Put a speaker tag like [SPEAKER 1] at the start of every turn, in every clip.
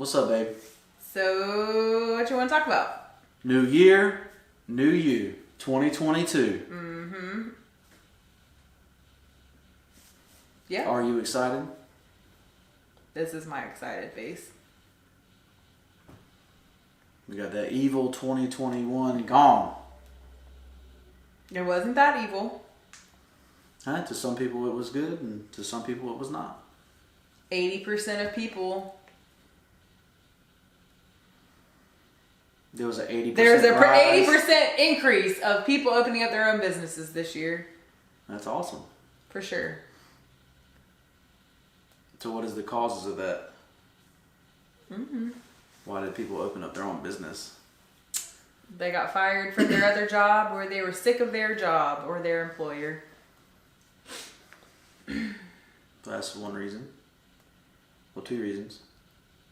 [SPEAKER 1] What's up, babe?
[SPEAKER 2] So, what you want to talk about?
[SPEAKER 1] New year, new you, 2022.
[SPEAKER 2] Mm-hmm. Yeah.
[SPEAKER 1] Are you excited?
[SPEAKER 2] This is my excited face.
[SPEAKER 1] We got that evil 2021 gone.
[SPEAKER 2] It wasn't that evil.
[SPEAKER 1] Huh? To some people it was good, and to some people it was not.
[SPEAKER 2] 80% of people.
[SPEAKER 1] There was an 80%
[SPEAKER 2] There's a
[SPEAKER 1] rise.
[SPEAKER 2] 80% increase of people opening up their own businesses this year.
[SPEAKER 1] That's awesome.
[SPEAKER 2] For sure.
[SPEAKER 1] So what is the causes of that?
[SPEAKER 2] Mm-hmm.
[SPEAKER 1] Why did people open up their own business?
[SPEAKER 2] They got fired from their other job, or they were sick of their job or their employer.
[SPEAKER 1] That's one reason. Well, two reasons.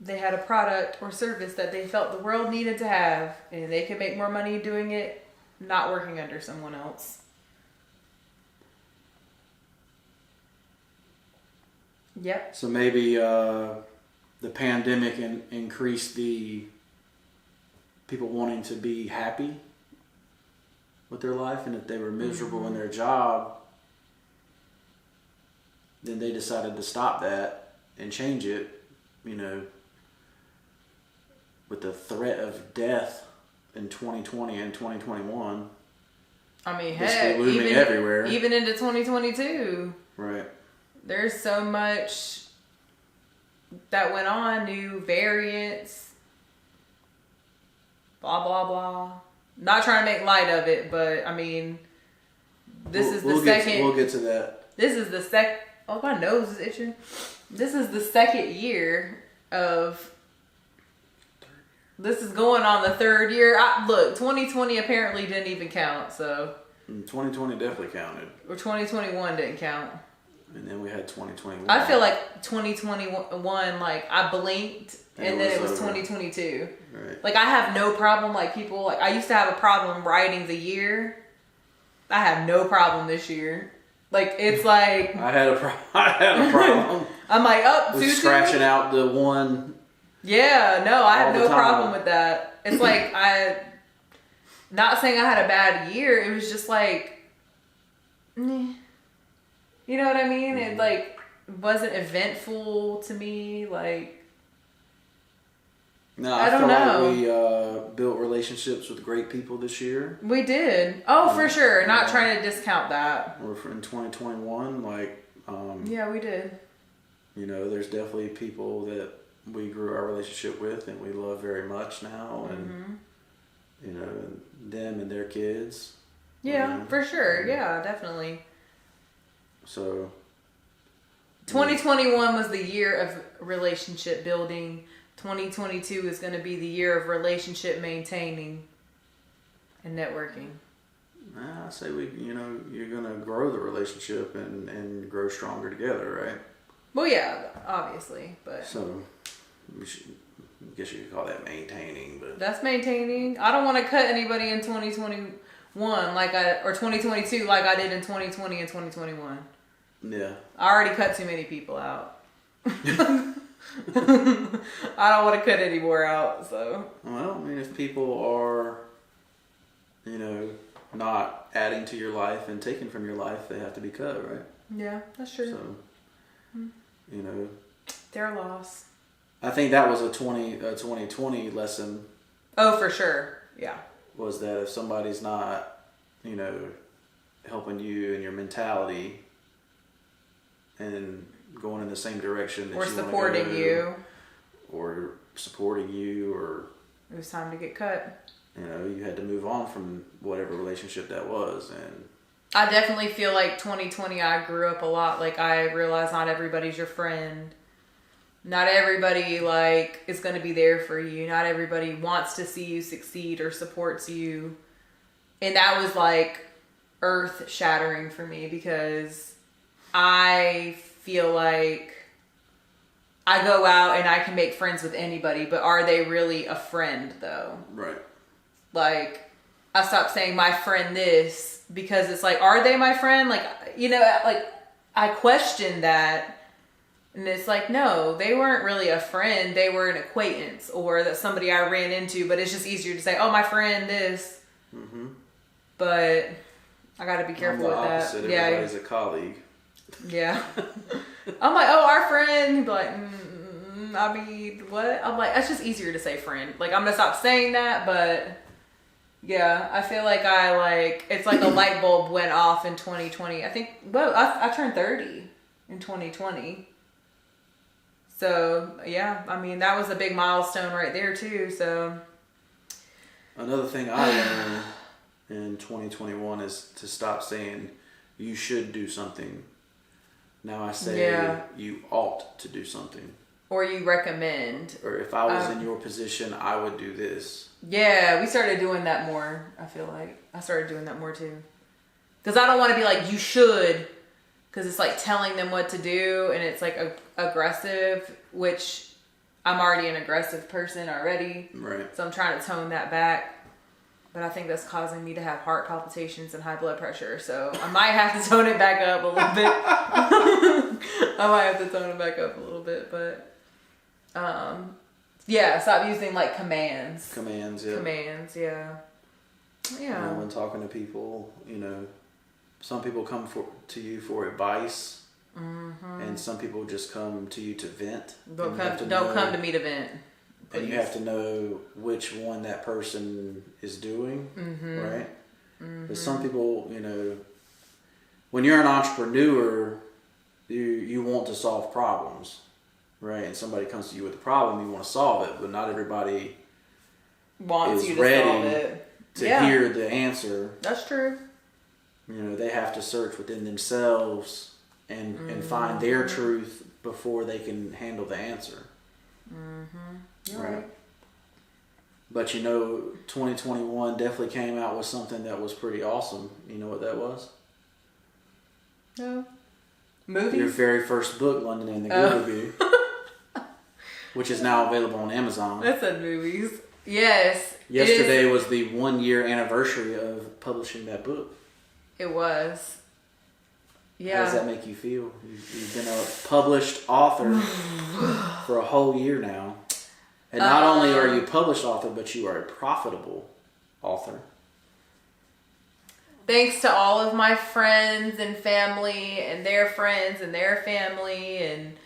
[SPEAKER 2] They had a product or service that they felt the world needed to have, and they could make more money doing it, not working under someone else. Yep.
[SPEAKER 1] So maybe the pandemic increased the people wanting to be happy with their life, and if they were miserable in their job, then they decided to stop that and change it, with the threat of death in 2020 and 2021.
[SPEAKER 2] I mean,
[SPEAKER 1] basically
[SPEAKER 2] heck,
[SPEAKER 1] looming everywhere.
[SPEAKER 2] Even into 2022.
[SPEAKER 1] Right.
[SPEAKER 2] There's so much that went on, new variants, blah, blah, blah. Not trying to make light of it, but I mean, we'll get
[SPEAKER 1] to that.
[SPEAKER 2] This is the second. Oh, my nose is itching. This is the second year of. This is going on the third year. Look, 2020 apparently didn't even count, so.
[SPEAKER 1] 2020 definitely counted.
[SPEAKER 2] Or 2021 didn't count.
[SPEAKER 1] And then we had 2021.
[SPEAKER 2] I feel like 2021, like I blinked and then it was 2022.
[SPEAKER 1] Right.
[SPEAKER 2] Like I have no problem, like people, like I used to have a problem writing the year. I have no problem this year. Like it's like.
[SPEAKER 1] I had a problem.
[SPEAKER 2] I'm like,
[SPEAKER 1] scratching out the one.
[SPEAKER 2] Yeah, no, I have no problem with that. It's like, not saying I had a bad year. It was just like, you know what I mean? It like wasn't eventful to me. Like,
[SPEAKER 1] no,
[SPEAKER 2] I don't know.
[SPEAKER 1] like we built relationships with great people this year.
[SPEAKER 2] We did. Oh, for sure. Not trying to discount that.
[SPEAKER 1] Or in 2021, like.
[SPEAKER 2] Yeah, we did.
[SPEAKER 1] There's definitely people that we grew our relationship with and we love very much now, and them and their kids.
[SPEAKER 2] Yeah, for sure. Yeah, definitely.
[SPEAKER 1] So
[SPEAKER 2] 2021 was the year of relationship building. 2022 is going to be the year of relationship maintaining and networking.
[SPEAKER 1] I say you're going to grow the relationship and grow stronger together, right?
[SPEAKER 2] Well, yeah, obviously, but
[SPEAKER 1] so I guess you could call that maintaining, but
[SPEAKER 2] that's maintaining. I don't want to cut anybody in 2021 or 2022 like I did in 2020 and 2021.
[SPEAKER 1] Yeah.
[SPEAKER 2] I already cut too many people out. I don't want to cut any more out, so.
[SPEAKER 1] Well, I mean, if people are, not adding to your life and taking from your life, they have to be cut, right?
[SPEAKER 2] Yeah, that's true.
[SPEAKER 1] So,
[SPEAKER 2] their loss.
[SPEAKER 1] I think that was a 2020 lesson.
[SPEAKER 2] Oh, for sure. Yeah.
[SPEAKER 1] Was that if somebody's not, helping you in your mentality and going in the same direction that
[SPEAKER 2] or
[SPEAKER 1] you
[SPEAKER 2] supporting
[SPEAKER 1] want to go,
[SPEAKER 2] you,
[SPEAKER 1] or supporting you, or
[SPEAKER 2] it was time to get cut.
[SPEAKER 1] You had to move on from whatever relationship that was. And
[SPEAKER 2] I definitely feel like 2020 I grew up a lot. Like I realized not everybody's your friend. Not everybody like is going to be there for you. Not everybody wants to see you succeed or supports you. And that was like earth shattering for me because I feel like I go out and I can make friends with anybody, but are they really a friend though?
[SPEAKER 1] Right.
[SPEAKER 2] Like I stopped saying my friend this because it's like, are they my friend? Like, like I question that. And it's like, no, they weren't really a friend. They were an acquaintance, or that somebody I ran into, but it's just easier to say, oh, my friend this.
[SPEAKER 1] Mm-hmm.
[SPEAKER 2] But I got to be careful with that.
[SPEAKER 1] Everybody's a colleague.
[SPEAKER 2] Yeah. I'm like, oh, our friend. He'd be like, I mean, what? I'm like, that's just easier to say friend. Like, I'm going to stop saying that, but yeah, I feel like it's like a light bulb went off in 2020. I think, well, I turned 30 in 2020. So, yeah, I mean, that was a big milestone right there, too. So,
[SPEAKER 1] another thing I learned in 2021 is to stop saying you should do something. Now I say you ought to do something.
[SPEAKER 2] Or you recommend.
[SPEAKER 1] Or if I was in your position, I would do this.
[SPEAKER 2] Yeah, we started doing that more, I feel like. I started doing that more, too. Because I don't want to be like, you should. Because it's like telling them what to do, and it's like aggressive, which I'm already an aggressive person already.
[SPEAKER 1] Right.
[SPEAKER 2] So I'm trying to tone that back. But I think that's causing me to have heart palpitations and high blood pressure. So I might have to tone it back up a little bit. I might have to tone it back up a little bit. But yeah, stop using like commands.
[SPEAKER 1] Commands, yeah.
[SPEAKER 2] Commands, yeah. Yeah.
[SPEAKER 1] When talking to people, some people come to you for advice, and some people just come to you to vent.
[SPEAKER 2] Don't come to me to vent. Please.
[SPEAKER 1] And you have to know which one that person is doing, right? Because some people, when you're an entrepreneur, you want to solve problems, right? And somebody comes to you with a problem, you want to solve it, but not everybody
[SPEAKER 2] wants you to
[SPEAKER 1] ready
[SPEAKER 2] solve it.
[SPEAKER 1] To hear the answer.
[SPEAKER 2] That's true.
[SPEAKER 1] They have to search within themselves and find their truth before they can handle the answer. Right. But 2021 definitely came out with something that was pretty awesome. You know what that was?
[SPEAKER 2] No. Movies?
[SPEAKER 1] Your very first book, London and the Googly, which is now available on Amazon.
[SPEAKER 2] That said movies. Yes.
[SPEAKER 1] Yesterday was the 1-year anniversary of publishing that book.
[SPEAKER 2] It was. Yeah.
[SPEAKER 1] How does that make you feel? You've been a published author for a whole year now. And not only are you a published author, but you are a profitable author.
[SPEAKER 2] Thanks to all of my friends and family and their friends and their family and,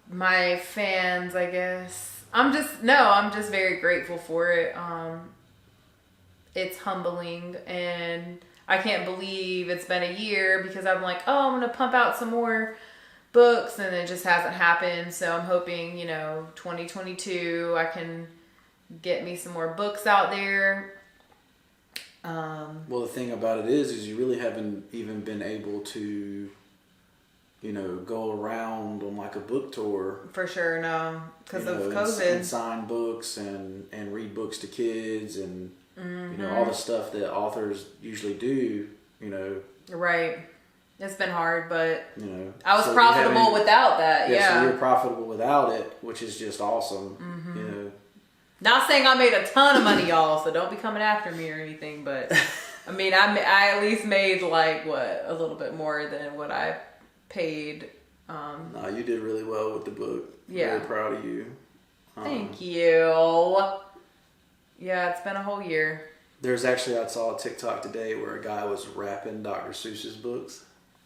[SPEAKER 2] my fans, I guess. I'm just very grateful for it. It's humbling, and I can't believe it's been a year because I'm like, oh, I'm going to pump out some more books, and it just hasn't happened. So I'm hoping 2022 I can get me some more books out there.
[SPEAKER 1] Well, the thing about it is you really haven't even been able to go around on like a book tour.
[SPEAKER 2] For sure, no, because of COVID.
[SPEAKER 1] And sign books and read books to kids and all the stuff that authors usually do.
[SPEAKER 2] Right. It's been hard, but
[SPEAKER 1] I
[SPEAKER 2] was profitable without that. Yeah,
[SPEAKER 1] so you're profitable without it, which is just awesome.
[SPEAKER 2] Not saying I made a ton of money, y'all, so don't be coming after me or anything. But I mean, I at least made a little bit more than what I paid.
[SPEAKER 1] No, you did really well with the book.
[SPEAKER 2] Yeah,
[SPEAKER 1] very proud of you.
[SPEAKER 2] Thank you. Yeah, it's been a whole year.
[SPEAKER 1] There's actually, I saw a TikTok today where a guy was rapping Dr. Seuss's books.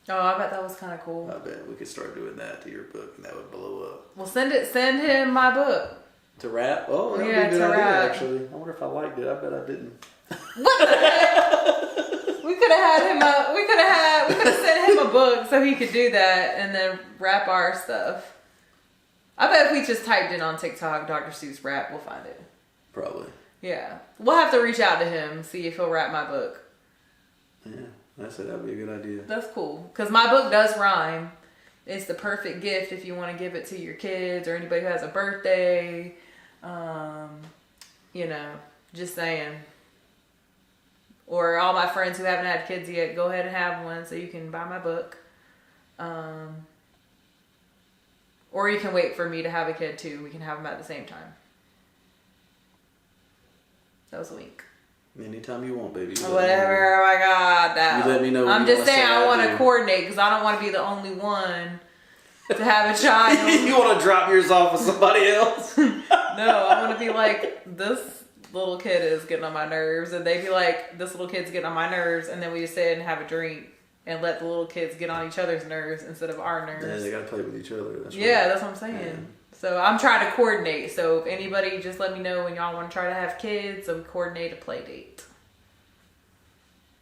[SPEAKER 2] Oh, I bet that was kind of cool.
[SPEAKER 1] I bet we could start doing that to your book, and that would blow up.
[SPEAKER 2] Well, send him my book.
[SPEAKER 1] To rap? Oh, that would be a good idea, actually. I wonder if I liked it. I bet I didn't.
[SPEAKER 2] What the heck? We could have sent him a book so he could do that and then rap our stuff. I bet if we just typed in on TikTok Dr. Seuss rap, we'll find it.
[SPEAKER 1] Probably.
[SPEAKER 2] Yeah. We'll have to reach out to him, see if he'll rap my book.
[SPEAKER 1] Yeah, I said that'd be a good idea.
[SPEAKER 2] That's cool. Because my book does rhyme. It's the perfect gift if you want to give it to your kids or anybody who has a birthday. Just saying. Or all my friends who haven't had kids yet, go ahead and have one so you can buy my book. Or you can wait for me to have a kid too. We can have them at the same time. That was a wink.
[SPEAKER 1] Anytime you want, baby.
[SPEAKER 2] Whatever. Oh my God. That.
[SPEAKER 1] You let me know.
[SPEAKER 2] I'm just saying I want to coordinate because I don't want to be the only one to have a child.
[SPEAKER 1] You want to drop yours off with somebody else?
[SPEAKER 2] No, I want to be like, this little kid is getting on my nerves. And they be like, this little kid's getting on my nerves. And then we just sit and have a drink and let the little kids get on each other's nerves instead of our nerves.
[SPEAKER 1] Yeah, they got to play with each other. That's
[SPEAKER 2] yeah,
[SPEAKER 1] right.
[SPEAKER 2] that's what I'm saying. Yeah. So I'm trying to coordinate. So if anybody, just let me know when y'all want to try to have kids. So we coordinate a play date.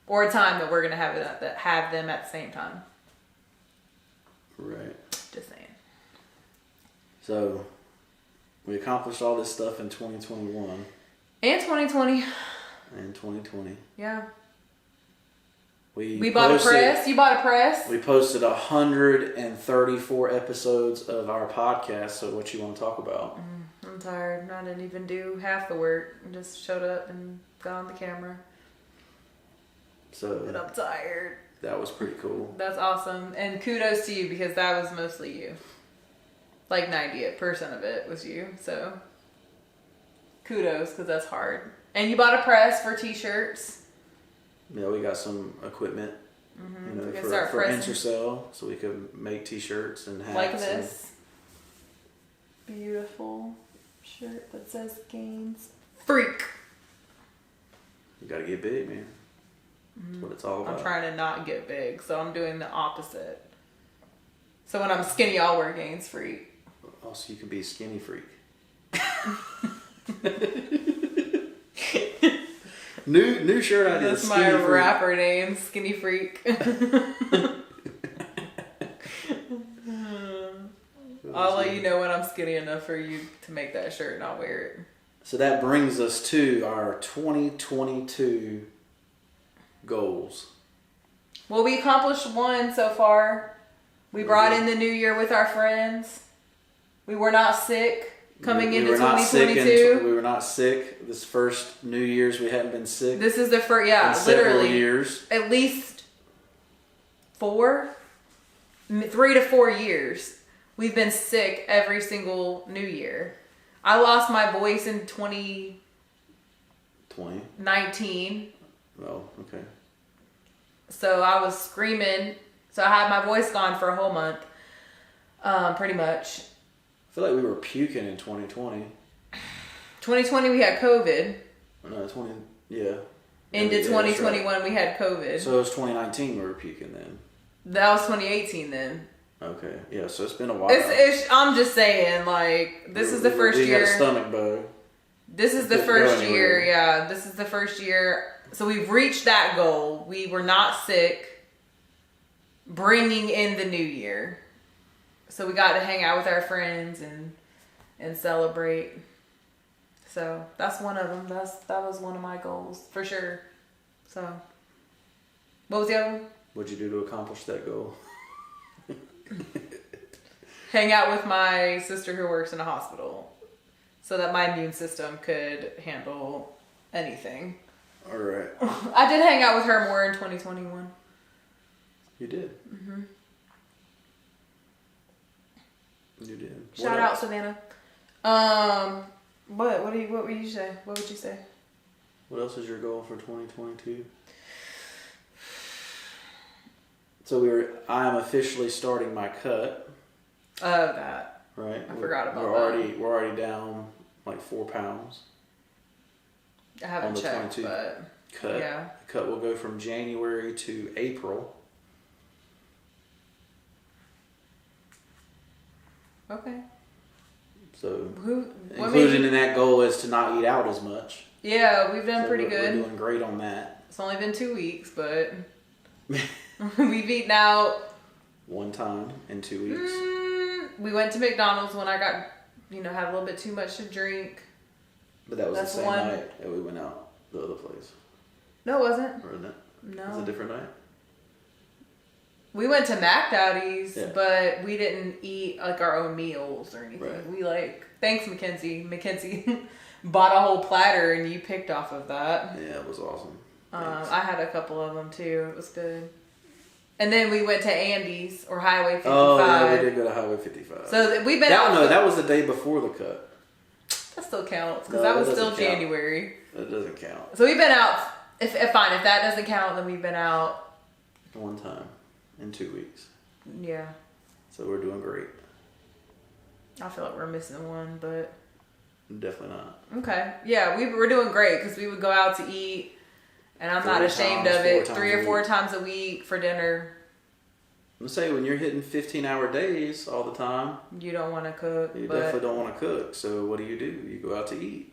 [SPEAKER 2] Or a time that we're going to have them at the same time.
[SPEAKER 1] Right.
[SPEAKER 2] Just saying.
[SPEAKER 1] So we accomplished all this stuff in 2021.
[SPEAKER 2] And 2020.
[SPEAKER 1] And 2020.
[SPEAKER 2] Yeah.
[SPEAKER 1] We
[SPEAKER 2] bought a press. You bought a press.
[SPEAKER 1] We posted 134 episodes of our podcast. So what you want to talk about?
[SPEAKER 2] I'm tired. I didn't even do half the work. I just showed up and got on the camera.
[SPEAKER 1] So
[SPEAKER 2] and I'm tired.
[SPEAKER 1] That was pretty cool.
[SPEAKER 2] That's awesome. And kudos to you because that was mostly you. Like 90% of it was you. So kudos because that's hard. And you bought a press for t-shirts.
[SPEAKER 1] Yeah, we got some equipment,
[SPEAKER 2] we can
[SPEAKER 1] for
[SPEAKER 2] start pressing.
[SPEAKER 1] Ensorsale, so we could make t-shirts and hats.
[SPEAKER 2] Like this beautiful shirt that says Gains Freak.
[SPEAKER 1] You gotta get big, man. That's what it's all about.
[SPEAKER 2] I'm trying to not get big, so I'm doing the opposite. So when I'm skinny, I'll wear Gains Freak.
[SPEAKER 1] Oh, so you can be a skinny freak. New shirt idea.
[SPEAKER 2] That's my rapper name, Skinny Freak. I'll let you know when I'm skinny enough for you to make that shirt and I'll wear it.
[SPEAKER 1] So that brings us to our 2022 goals.
[SPEAKER 2] Well, we accomplished one so far. We brought in the new year with our friends. We were not sick. Coming into 2022.
[SPEAKER 1] We were not sick. This first New Year's we hadn't been sick.
[SPEAKER 2] This is the first, yeah,
[SPEAKER 1] in several
[SPEAKER 2] literally.
[SPEAKER 1] years.
[SPEAKER 2] At least 3 to 4 years. We've been sick every single New Year. I lost my voice in 2019.
[SPEAKER 1] Oh, okay.
[SPEAKER 2] So I was screaming. So I had my voice gone for a whole month. Pretty much.
[SPEAKER 1] I feel like we were puking in 2020.
[SPEAKER 2] 2020 we had COVID.
[SPEAKER 1] No, yeah.
[SPEAKER 2] Into 2021 right. We had COVID.
[SPEAKER 1] So it was 2019 we were puking then.
[SPEAKER 2] That was 2018 then.
[SPEAKER 1] Okay, yeah, so it's been a while.
[SPEAKER 2] I'm just saying, like, this is the first year.
[SPEAKER 1] You got a stomach bug.
[SPEAKER 2] This is the first year, yeah. This is the first year. So we've reached that goal. We were not sick. Bringing in the new year. So we got to hang out with our friends and celebrate. So that's one of them. That was one of my goals for sure. So what was the other one?
[SPEAKER 1] What'd you do to accomplish that goal?
[SPEAKER 2] Hang out with my sister who works in a hospital, so that my immune system could handle anything.
[SPEAKER 1] All right.
[SPEAKER 2] I did hang out with her more in 2021.
[SPEAKER 1] You did. Mm-hmm. You did.
[SPEAKER 2] Shout out Savannah. What would you say? What would you say?
[SPEAKER 1] What else is your goal for 2022? So I am officially starting my cut.
[SPEAKER 2] Oh, that.
[SPEAKER 1] Right.
[SPEAKER 2] I forgot about that.
[SPEAKER 1] We're already down like 4 pounds.
[SPEAKER 2] I haven't checked, but
[SPEAKER 1] cut.
[SPEAKER 2] Yeah.
[SPEAKER 1] The cut will go from January to April.
[SPEAKER 2] Okay.
[SPEAKER 1] So, included in that goal is to not eat out as much.
[SPEAKER 2] Yeah, we've done pretty good.
[SPEAKER 1] We're doing great on that.
[SPEAKER 2] It's only been 2 weeks, but we've eaten out.
[SPEAKER 1] One time in 2 weeks.
[SPEAKER 2] We went to McDonald's when I got, had a little bit too much to drink.
[SPEAKER 1] But that was the same night that we went out the other place.
[SPEAKER 2] No, it wasn't.
[SPEAKER 1] Or isn't it?
[SPEAKER 2] No.
[SPEAKER 1] It was a different night?
[SPEAKER 2] We went to Mac Daddy's, but we didn't eat like our own meals or anything.
[SPEAKER 1] Right.
[SPEAKER 2] We thanks Mackenzie. Mackenzie bought a whole platter and you picked off of that.
[SPEAKER 1] Yeah, it was awesome.
[SPEAKER 2] I had a couple of them too. It was good. And then we went to Andy's or Highway 55.
[SPEAKER 1] Oh, yeah, we did go to Highway 55.
[SPEAKER 2] So we've been
[SPEAKER 1] that was the day before the cut.
[SPEAKER 2] That still counts because
[SPEAKER 1] No,
[SPEAKER 2] that was
[SPEAKER 1] that
[SPEAKER 2] still
[SPEAKER 1] doesn't count.
[SPEAKER 2] January.
[SPEAKER 1] That doesn't count.
[SPEAKER 2] So we've been out. If fine, if that doesn't count, then we've been out.
[SPEAKER 1] One time in 2 weeks.
[SPEAKER 2] Yeah.
[SPEAKER 1] So we're doing great.
[SPEAKER 2] I feel like we're missing one, but
[SPEAKER 1] Definitely not.
[SPEAKER 2] okay. Yeah, we're doing great because we would go out to eat, and I'm not
[SPEAKER 1] 3
[SPEAKER 2] ashamed
[SPEAKER 1] times,
[SPEAKER 2] of it.
[SPEAKER 1] 4
[SPEAKER 2] 3 or
[SPEAKER 1] times a
[SPEAKER 2] 4
[SPEAKER 1] week.
[SPEAKER 2] times a week for dinner.
[SPEAKER 1] I'm say when you're hitting 15-hour days all the time,
[SPEAKER 2] You don't want to cook,
[SPEAKER 1] you
[SPEAKER 2] but
[SPEAKER 1] definitely don't want to cook. So what do? You go out to eat.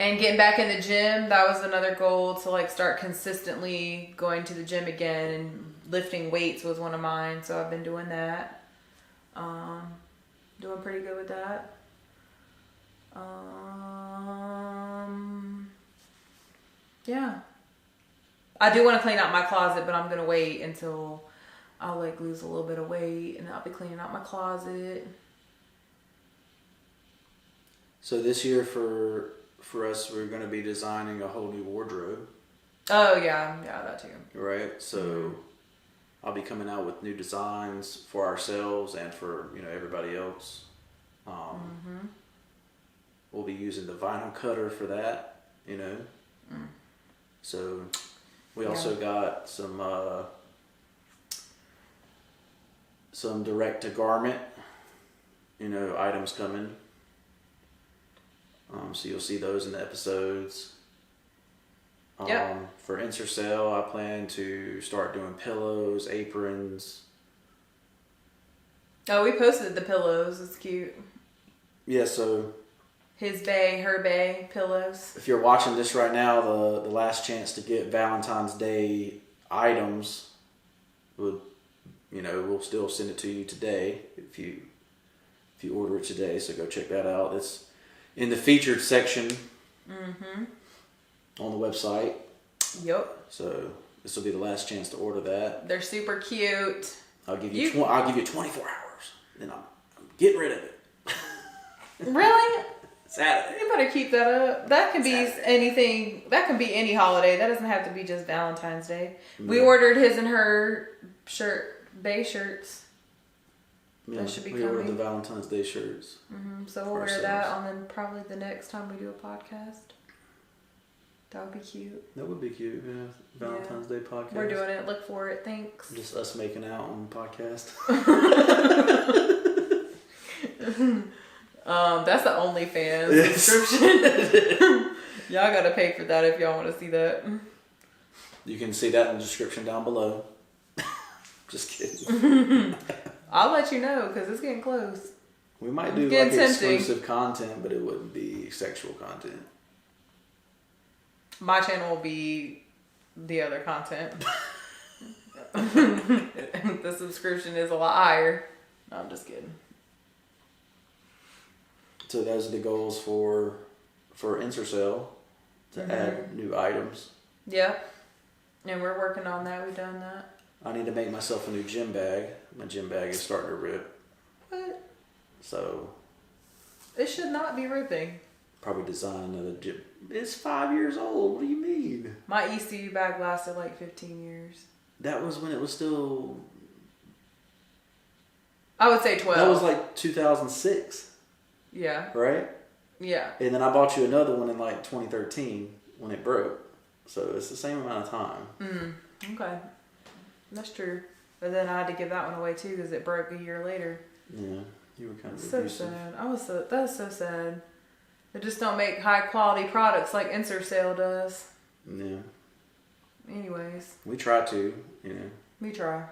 [SPEAKER 2] and getting back in the gym, that was another goal to like start consistently going to the gym again, and lifting weights was one of mine. So I've been doing that. Doing pretty good with that. Yeah. I do want to clean out my closet, but I'm going to wait until I'll like lose a little bit of weight, and I'll be cleaning out my closet.
[SPEAKER 1] So this year for us, we're going to be designing a whole new wardrobe.
[SPEAKER 2] Oh yeah, that too.
[SPEAKER 1] Right. So
[SPEAKER 2] Mm-hmm.
[SPEAKER 1] I'll be coming out with new designs for ourselves and for everybody else. We'll be using the vinyl cutter for that. So we also got some direct to garment, items coming. So you'll see those in the episodes.
[SPEAKER 2] Yep.
[SPEAKER 1] For Ensorsale, I plan to start doing pillows, aprons.
[SPEAKER 2] Oh, we posted the pillows. It's cute.
[SPEAKER 1] Yeah, so
[SPEAKER 2] His bay, her bay pillows.
[SPEAKER 1] if you're watching this right now, the last chance to get Valentine's Day items we'll still send it to you today if you order it today. So go check that out. It's in the featured section on the website.
[SPEAKER 2] Yep.
[SPEAKER 1] So this will be the last chance to order that.
[SPEAKER 2] They're super cute.
[SPEAKER 1] I'll give you I'll give you 24 hours. Then I'm getting rid of it.
[SPEAKER 2] Really?
[SPEAKER 1] Saturday.
[SPEAKER 2] You better keep that up. That can be anything. That can be any holiday. That doesn't have to be just Valentine's Day. We ordered his and her bay shirts.
[SPEAKER 1] Yeah,
[SPEAKER 2] That should be
[SPEAKER 1] we ordered
[SPEAKER 2] coming.
[SPEAKER 1] the Valentine's Day shirts.
[SPEAKER 2] So we'll wear that on then probably the next time we do a podcast. That would be cute.
[SPEAKER 1] That would be cute. Yeah, Valentine's Day podcast.
[SPEAKER 2] We're doing it. Look for it. Thanks.
[SPEAKER 1] Just us making out on the podcast.
[SPEAKER 2] That's the OnlyFans subscription. Y'all gotta pay for that if y'all want to see that.
[SPEAKER 1] You can see that in the description down below. Just kidding.
[SPEAKER 2] I'll let you know because it's getting close.
[SPEAKER 1] We might do
[SPEAKER 2] Getting
[SPEAKER 1] like
[SPEAKER 2] tempting.
[SPEAKER 1] exclusive content, but it wouldn't be sexual content.
[SPEAKER 2] My channel will be the other content. The subscription is a lot higher. No, I'm just kidding.
[SPEAKER 1] So those are the goals for Ensorsale to add new items.
[SPEAKER 2] Yep. And we're working on that. We've done that.
[SPEAKER 1] I need to make myself a new gym bag. My gym bag is starting to rip.
[SPEAKER 2] What?
[SPEAKER 1] So
[SPEAKER 2] It should not be ripping.
[SPEAKER 1] probably design another gym. It's 5 years old. What do you mean?
[SPEAKER 2] My ECU bag lasted like 15 years.
[SPEAKER 1] That was when it was still.
[SPEAKER 2] I would say 12.
[SPEAKER 1] That was like 2006,
[SPEAKER 2] Yeah.
[SPEAKER 1] right?
[SPEAKER 2] Yeah.
[SPEAKER 1] And then I bought you another one in like 2013 when it broke. So it's the same amount of time.
[SPEAKER 2] Okay. That's true. But then I had to give that one away too because it broke a year later.
[SPEAKER 1] Yeah, you were kind of
[SPEAKER 2] So
[SPEAKER 1] abusive.
[SPEAKER 2] sad. That was so sad. They just don't make high quality products like Ensorsale does.
[SPEAKER 1] Yeah,
[SPEAKER 2] Anyways,
[SPEAKER 1] we try to,
[SPEAKER 2] we try.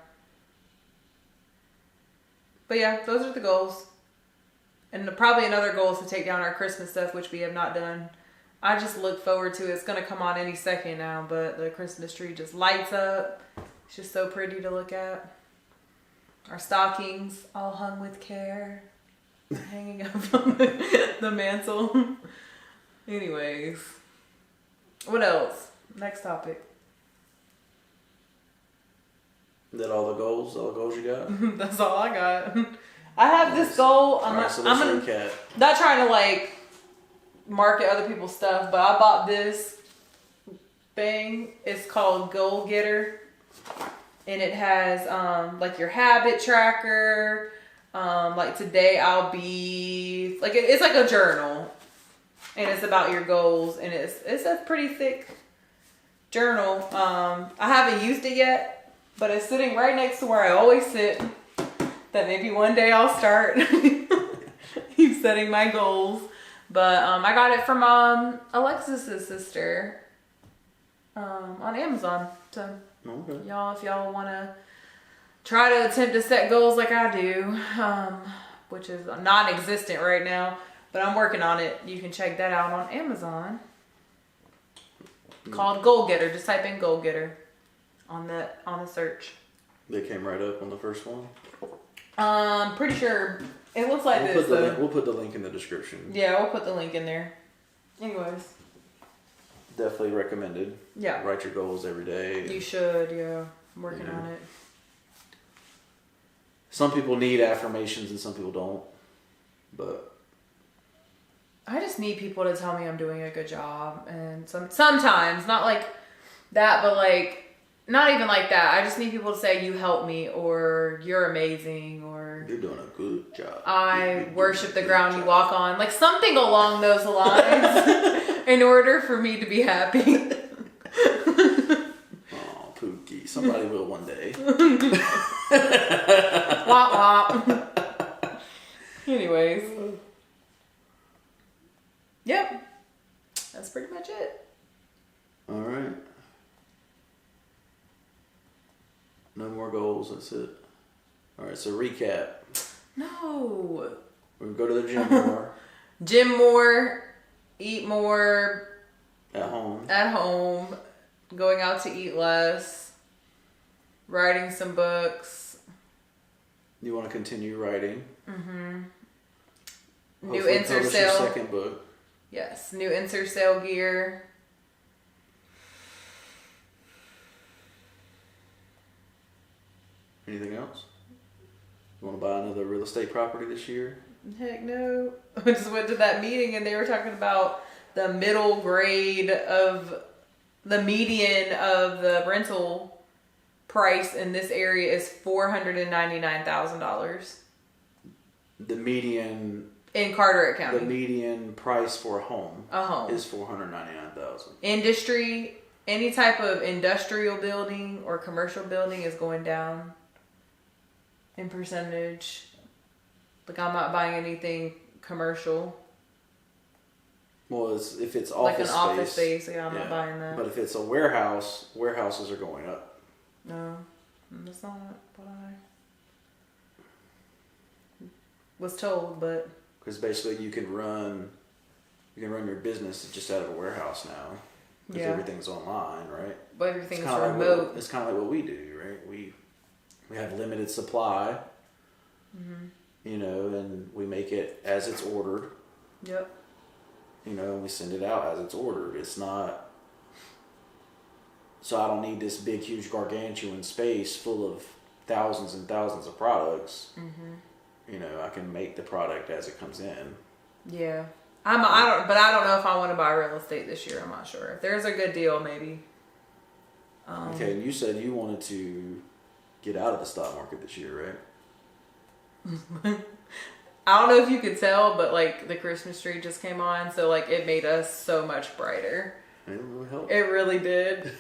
[SPEAKER 2] But yeah, those are the goals. And probably another goal is to take down our Christmas stuff, which we have not done. I just look forward to it. It's going to come on any second now, but the Christmas tree just lights up. It's just so pretty to look at. Our stockings all hung with care. Hanging up on the mantle. Anyways. What else? Next topic.
[SPEAKER 1] Is that all the goals? All the goals you got?
[SPEAKER 2] That's all I got. I have this goal. I'm
[SPEAKER 1] Alright, so let's
[SPEAKER 2] gonna
[SPEAKER 1] recap.
[SPEAKER 2] not trying to like market other people's stuff, but I bought this thing. It's called Goal Getter, and it has like your habit tracker. Like today I'll be like it's like a journal, and it's about your goals, and it's a pretty thick journal. I haven't used it yet, but it's sitting right next to where I always sit. That maybe one day I'll start setting my goals. But I got it from Alexis's sister on Amazon. So
[SPEAKER 1] Okay.
[SPEAKER 2] y'all, if y'all want to try to attempt to set goals like I do, which is non-existent right now, but I'm working on it. You can check that out on Amazon. Called Goal Getter. Just type in Goal Getter on the search.
[SPEAKER 1] They came right up on the first one.
[SPEAKER 2] Pretty sure it looks like this.
[SPEAKER 1] We'll put the link in the description.
[SPEAKER 2] Yeah, we'll put the link in there. Anyways.
[SPEAKER 1] Definitely recommended.
[SPEAKER 2] Yeah.
[SPEAKER 1] Write your goals every day.
[SPEAKER 2] You should, yeah. I'm working on it.
[SPEAKER 1] Some people need affirmations and some people don't. But
[SPEAKER 2] I just need people to tell me I'm doing a good job. And sometimes, not like that, but like, not even like that. I just need people to say, you help me, or you're amazing, or
[SPEAKER 1] you're doing a good job.
[SPEAKER 2] I worship the ground you walk on. Like something along those lines in order for me to be happy.
[SPEAKER 1] Oh, Pookie. Somebody will one day.
[SPEAKER 2] Womp womp. Anyways. Yep. That's pretty much it.
[SPEAKER 1] All right. No more goals. That's it. All right. So recap.
[SPEAKER 2] No.
[SPEAKER 1] We're gonna go to the gym more.
[SPEAKER 2] Gym more. Eat more.
[SPEAKER 1] At home.
[SPEAKER 2] At home. Going out to eat less. Writing some books.
[SPEAKER 1] You want to continue writing.
[SPEAKER 2] Mm-hmm. New
[SPEAKER 1] Hopefully publish your
[SPEAKER 2] Ensorsale.
[SPEAKER 1] second book.
[SPEAKER 2] Yes. New Ensorsale gear.
[SPEAKER 1] Anything else? You want to buy another real estate property this year?
[SPEAKER 2] Heck no. I just went to that meeting and they were talking about the middle grade of the median of the rental price in this area is $499,000
[SPEAKER 1] The median
[SPEAKER 2] in Carteret County.
[SPEAKER 1] The median price for a home is $499,000.
[SPEAKER 2] Industry, any type of industrial building or commercial building is going down in percentage. Like I'm not buying anything commercial.
[SPEAKER 1] Well, if it's office
[SPEAKER 2] Like an
[SPEAKER 1] space,
[SPEAKER 2] office space, yeah, I'm not buying that.
[SPEAKER 1] But if it's a warehouse, warehouses are going up.
[SPEAKER 2] No, that's not what I was told, but
[SPEAKER 1] Because basically you can run your business just out of a warehouse now. Because everything's online, right?
[SPEAKER 2] But everything's
[SPEAKER 1] remote. It's kind of like what we do, right? We have limited supply, you know, and we make it as it's ordered.
[SPEAKER 2] Yep.
[SPEAKER 1] You know, and we send it out as it's ordered. It's not. So I don't need this big, huge, gargantuan space full of thousands and thousands of products. You know, I can make the product as it comes in.
[SPEAKER 2] Yeah. I don't know if I want to buy real estate this year. I'm not sure. If there's a good deal, maybe.
[SPEAKER 1] Okay, and you said you wanted to get out of the stock market this year, right?
[SPEAKER 2] I don't know if you could tell, but like the Christmas tree just came on, so like it made us so much brighter.
[SPEAKER 1] It really helped.
[SPEAKER 2] It really did.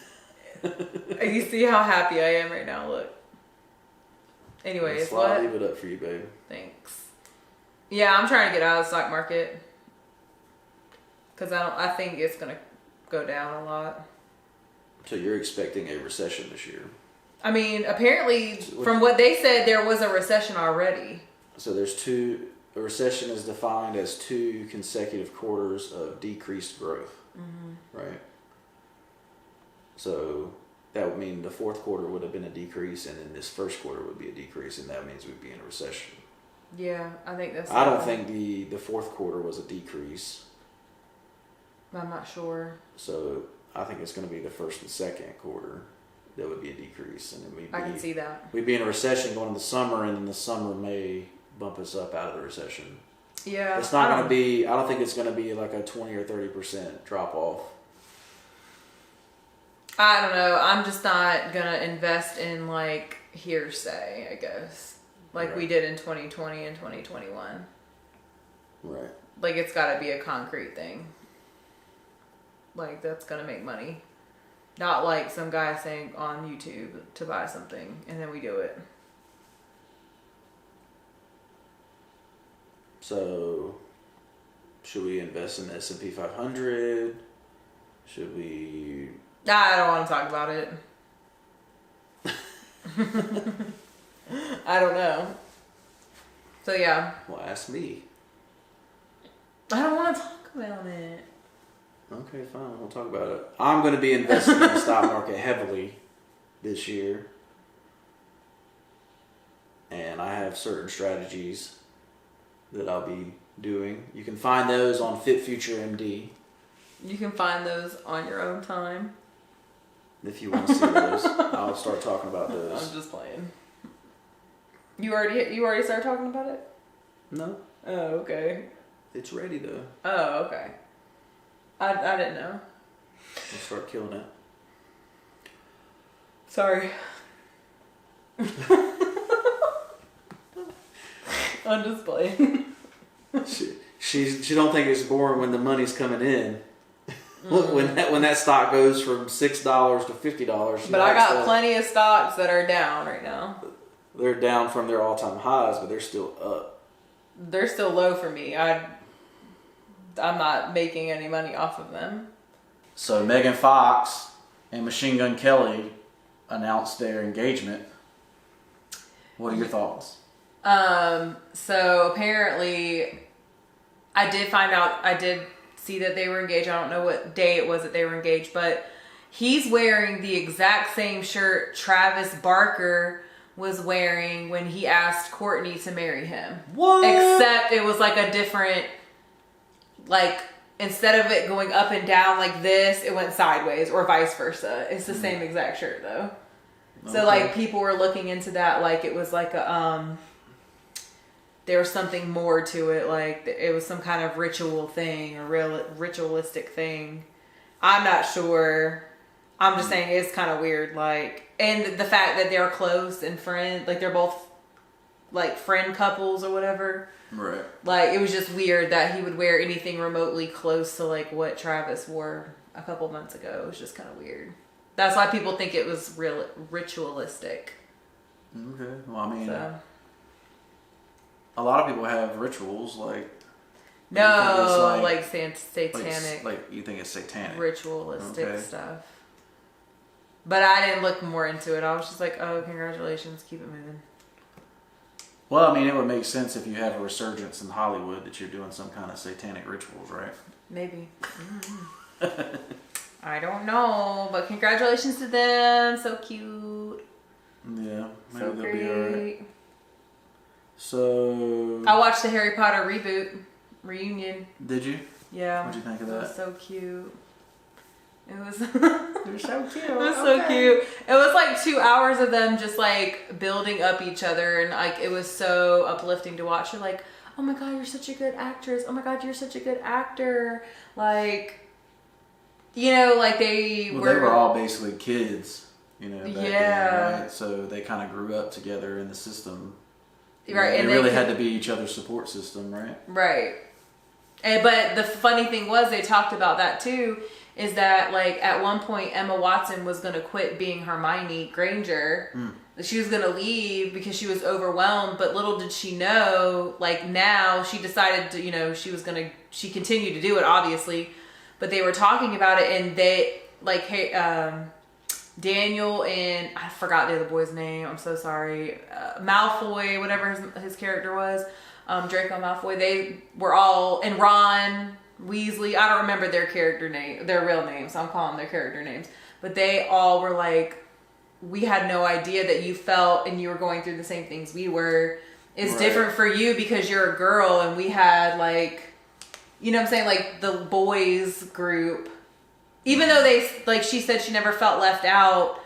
[SPEAKER 2] You see how happy I am right now. Look. Anyways,
[SPEAKER 1] I'll leave it up for you, babe.
[SPEAKER 2] Thanks. Yeah, I'm trying to get out of the stock market because I think it's gonna go down a lot. So
[SPEAKER 1] you're expecting a recession this year?
[SPEAKER 2] I mean, apparently, from what they said, there was a recession already.
[SPEAKER 1] So there's two. A recession is defined as 2 consecutive quarters of decreased growth, right? So that would mean the fourth quarter would have been a decrease, and then this first quarter would be a decrease, and that means we'd be in a recession.
[SPEAKER 2] Yeah, I think that's.
[SPEAKER 1] I don't think the fourth quarter was a decrease.
[SPEAKER 2] I'm not sure.
[SPEAKER 1] So I think it's going to be the first and second quarter that would be a decrease, and then
[SPEAKER 2] I can see that.
[SPEAKER 1] We'd be in a recession going into the summer, and then the summer may bump us up out of the recession.
[SPEAKER 2] Yeah,
[SPEAKER 1] it's not going to be. I don't think it's going to be like a 20 or 30% drop off.
[SPEAKER 2] I don't know. I'm just not gonna invest in like hearsay, I guess, like we did in 2020 and 2021.
[SPEAKER 1] Right.
[SPEAKER 2] Like it's got to be a concrete thing. like that's gonna make money. Not like some guy saying on YouTube to buy something and then we do it.
[SPEAKER 1] So, should we invest in the S&P 500? Should we?
[SPEAKER 2] I don't want to talk about it. I don't know. So yeah.
[SPEAKER 1] Well, ask me.
[SPEAKER 2] I don't want to talk about it.
[SPEAKER 1] Okay, fine. We'll talk about it. I'm going to be investing in the stock market heavily this year. And I have certain strategies that I'll be doing. You can find those on FitFutureMD.
[SPEAKER 2] You can find those on your own time.
[SPEAKER 1] If you want to see those, I'll start talking about those.
[SPEAKER 2] I'm just playing. You already started talking about it?
[SPEAKER 1] No.
[SPEAKER 2] Oh, okay.
[SPEAKER 1] It's ready though.
[SPEAKER 2] Oh, okay. I didn't know.
[SPEAKER 1] We'll start killing it.
[SPEAKER 2] Sorry. On display.
[SPEAKER 1] She don't think it's boring when the money's coming in. When that stock goes from $6 to $50.
[SPEAKER 2] But I got plenty of stocks that are down right now.
[SPEAKER 1] They're down from their all-time highs, but they're still up.
[SPEAKER 2] They're still low for me. I'm not making any money off of them.
[SPEAKER 1] So Megan Fox and Machine Gun Kelly announced their engagement. What are your thoughts?
[SPEAKER 2] So apparently I did see that they were engaged. I don't know what day it was that they were engaged, but he's wearing the exact same shirt Travis Barker was wearing when he asked Courtney to marry him.
[SPEAKER 1] What?
[SPEAKER 2] Except it was like a different, like, instead of it going up and down like this, it went sideways or vice versa. It's the same exact shirt though. So like people were looking into that like it was like a there was something more to it, like it was some kind of ritual thing or ritualistic thing. I'm not sure. I'm just saying it's kind of weird, like, and the fact that they're close and friend, like they're both like friend couples or whatever.
[SPEAKER 1] Right.
[SPEAKER 2] Like it was just weird that he would wear anything remotely close to like what Travis wore a couple months ago. It was just kind of weird. That's why people think it was real ritualistic.
[SPEAKER 1] Okay. Well, I mean,
[SPEAKER 2] So.
[SPEAKER 1] A lot of people have rituals like.
[SPEAKER 2] No, like satanic.
[SPEAKER 1] Like you think it's satanic.
[SPEAKER 2] Ritualistic stuff. But I didn't look more into it. I was just like, oh, congratulations, keep it moving.
[SPEAKER 1] Well, I mean, it would make sense if you have a resurgence in Hollywood that you're doing some kind of satanic rituals, right?
[SPEAKER 2] Maybe. I don't know, but congratulations to them. So cute.
[SPEAKER 1] Yeah, maybe
[SPEAKER 2] so
[SPEAKER 1] they'll
[SPEAKER 2] great.
[SPEAKER 1] be alright. So
[SPEAKER 2] I watched the Harry Potter reboot reunion.
[SPEAKER 1] Did you?
[SPEAKER 2] Yeah.
[SPEAKER 1] What'd you think of that?
[SPEAKER 2] It was so cute. It was.
[SPEAKER 1] They're so cute.
[SPEAKER 2] It was so cute. It was like 2 hours of them just like building up each other, and like it was so uplifting to watch. You're like, oh my god, you're such a good actress. Oh my god, you're such a good actor. Like, you know, like they
[SPEAKER 1] were all basically kids, you know. Back
[SPEAKER 2] yeah.
[SPEAKER 1] then, right? So they kind of grew up together in the system.
[SPEAKER 2] Right.
[SPEAKER 1] They
[SPEAKER 2] and
[SPEAKER 1] really had to be each other's support system, right?
[SPEAKER 2] Right. But the funny thing was, they talked about that too. Is that like at one point Emma Watson was going to quit being Hermione Granger. She was going to leave because she was overwhelmed, but little did she know, like now she decided to, you know, she continued to do it obviously, but they were talking about it and they like, hey, Daniel and I forgot the other boy's name. I'm so sorry. Malfoy, whatever his character was, Draco Malfoy, they were all, and Ron Weasley, I don't remember their real names, so I'm calling them their character names, but they all were like, we had no idea that you felt and you were going through the same things we were. It's right. Different for you because you're a girl, and we had like, you know what I'm saying, like the boys group, even though they, like she said, she never felt left out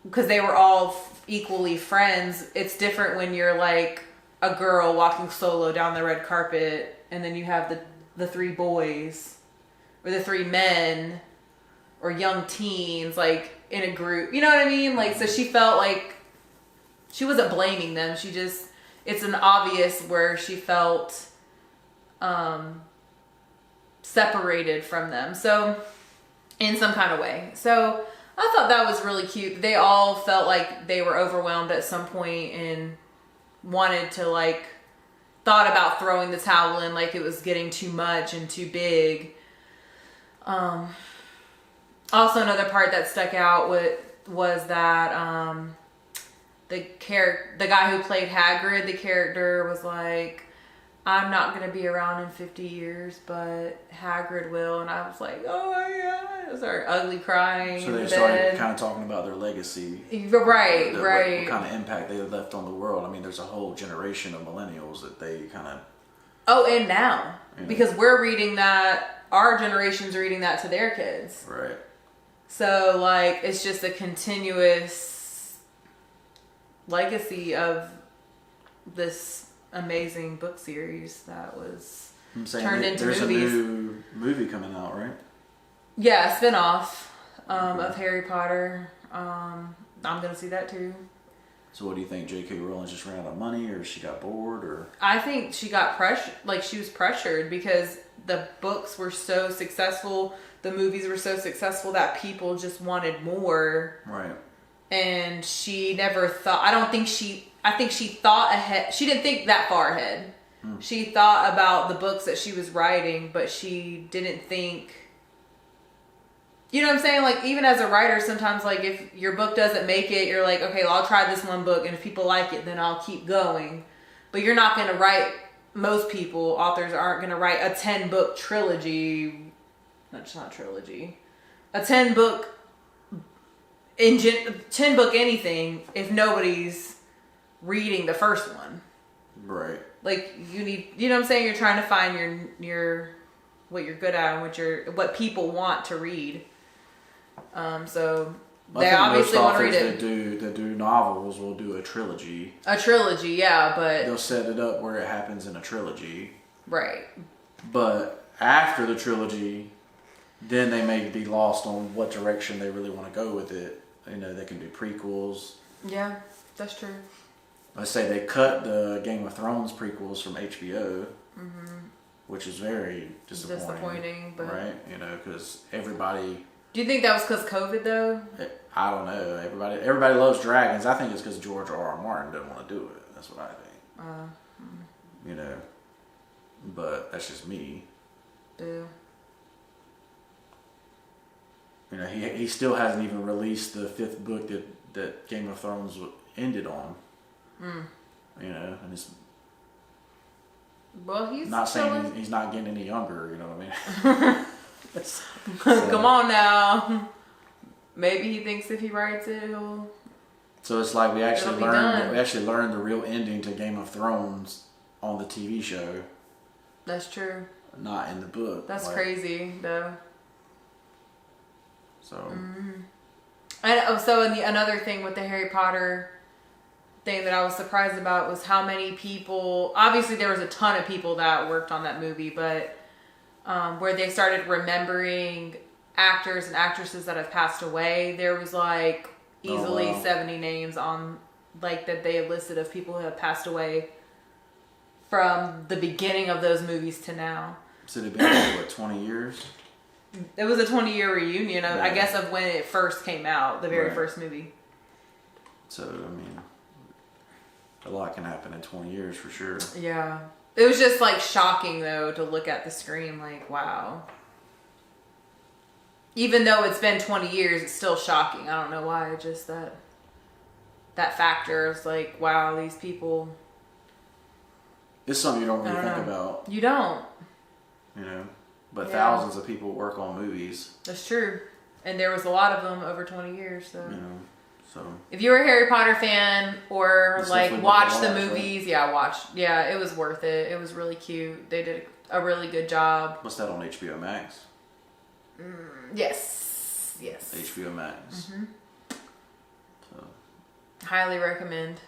[SPEAKER 2] because they were all equally friends. It's different when you're like a girl walking solo down the red carpet and then you have the three boys or the three men or young teens like in a group, you know what I mean? Like, so she felt like she wasn't blaming them. She just, it's an obvious where she felt separated from them. So in some kind of way. So I thought that was really cute. They all felt like they were overwhelmed at some point and wanted to like, thought about throwing the towel in, like it was getting too much and too big. Also another part that stuck out was that the guy who played Hagrid, the character was like, I'm not going to be around in 50 years, but Hagrid will. And I was like, oh my God. I started ugly crying.
[SPEAKER 1] So they started kind of talking about their legacy.
[SPEAKER 2] Right.
[SPEAKER 1] What kind of impact they left on the world. I mean, there's a whole generation of millennials that they kind of...
[SPEAKER 2] Oh, and now. Because we're reading that, our generation's reading that to their kids.
[SPEAKER 1] Right.
[SPEAKER 2] So, like, it's just a continuous legacy of this amazing book series that was turned into
[SPEAKER 1] there's
[SPEAKER 2] movies.
[SPEAKER 1] There's a new movie coming out, right?
[SPEAKER 2] Yeah, a spinoff of Harry Potter. I'm gonna see that too.
[SPEAKER 1] So what do you think? J.K. Rowling just ran out of money, or she got bored, or?
[SPEAKER 2] I think she got pressured. Like, she was pressured because the books were so successful, the movies were so successful that people just wanted more.
[SPEAKER 1] Right.
[SPEAKER 2] And she never thought. I think she thought ahead. She didn't think that far ahead. She thought about the books that she was writing, but she didn't think. You know what I'm saying? Like, even as a writer, sometimes, like, if your book doesn't make it, you're like, okay, well, I'll try this one book, and if people like it, then I'll keep going. But you're not going to write, most people, authors aren't going to write a 10-book trilogy. That's not trilogy. A 10-book, 10-book anything if nobody's reading the first one.
[SPEAKER 1] Right.
[SPEAKER 2] Like, you need, you know what I'm saying? You're trying to find your what you're good at and what people want to read. So they obviously want to read it.
[SPEAKER 1] That do novels will do a trilogy.
[SPEAKER 2] A trilogy, yeah, but
[SPEAKER 1] they'll set it up where it happens in a trilogy.
[SPEAKER 2] Right.
[SPEAKER 1] But after the trilogy, then they may be lost on what direction they really want to go with it. You know, they can do prequels.
[SPEAKER 2] Yeah, that's true.
[SPEAKER 1] Let's say they cut the Game of Thrones prequels from HBO, which is very disappointing.
[SPEAKER 2] But
[SPEAKER 1] right? You know, because everybody.
[SPEAKER 2] Do you think that was because COVID though?
[SPEAKER 1] I don't know. Everybody loves dragons. I think it's because George R.R. Martin doesn't want to do it. That's what I think. You know, but that's just me.
[SPEAKER 2] Boo.
[SPEAKER 1] You know, he still hasn't even released the 5th book that Game of Thrones ended on. You know, and it's
[SPEAKER 2] well, he's
[SPEAKER 1] not
[SPEAKER 2] saying
[SPEAKER 1] saying he's not getting any younger. You know what I mean?
[SPEAKER 2] Come on now. Maybe he thinks if he writes it, he'll.
[SPEAKER 1] So it's like we actually learned the real ending to Game of Thrones on the TV show.
[SPEAKER 2] That's true.
[SPEAKER 1] Not in the book.
[SPEAKER 2] That's crazy, though.
[SPEAKER 1] So.
[SPEAKER 2] And so another thing with the Harry Potter thing that I was surprised about was how many people. Obviously, there was a ton of people that worked on that movie, but. Where they started remembering actors and actresses that have passed away. There was like easily 70 names on like that they had listed of people who have passed away from the beginning of those movies to now.
[SPEAKER 1] So they've been like, what, 20 years?
[SPEAKER 2] It was a 20-year reunion, I guess, of when it first came out, the very first movie.
[SPEAKER 1] So, I mean, a lot can happen in 20 years for sure.
[SPEAKER 2] Yeah. It was just like shocking though to look at the screen like, wow. Even though it's been 20 years, it's still shocking. I don't know why, just that factor is like, wow, these people.
[SPEAKER 1] It's something you don't really think about.
[SPEAKER 2] You don't.
[SPEAKER 1] You know, but thousands of people work on movies. That's
[SPEAKER 2] true. And there was a lot of them over 20 years, so.
[SPEAKER 1] You know. So.
[SPEAKER 2] If you were a Harry Potter fan or like watch the movies, watch. Yeah, it was worth it. It was really cute. They did a really good job.
[SPEAKER 1] What's that on HBO Max?
[SPEAKER 2] Yes.
[SPEAKER 1] HBO Max. So.
[SPEAKER 2] Highly recommend.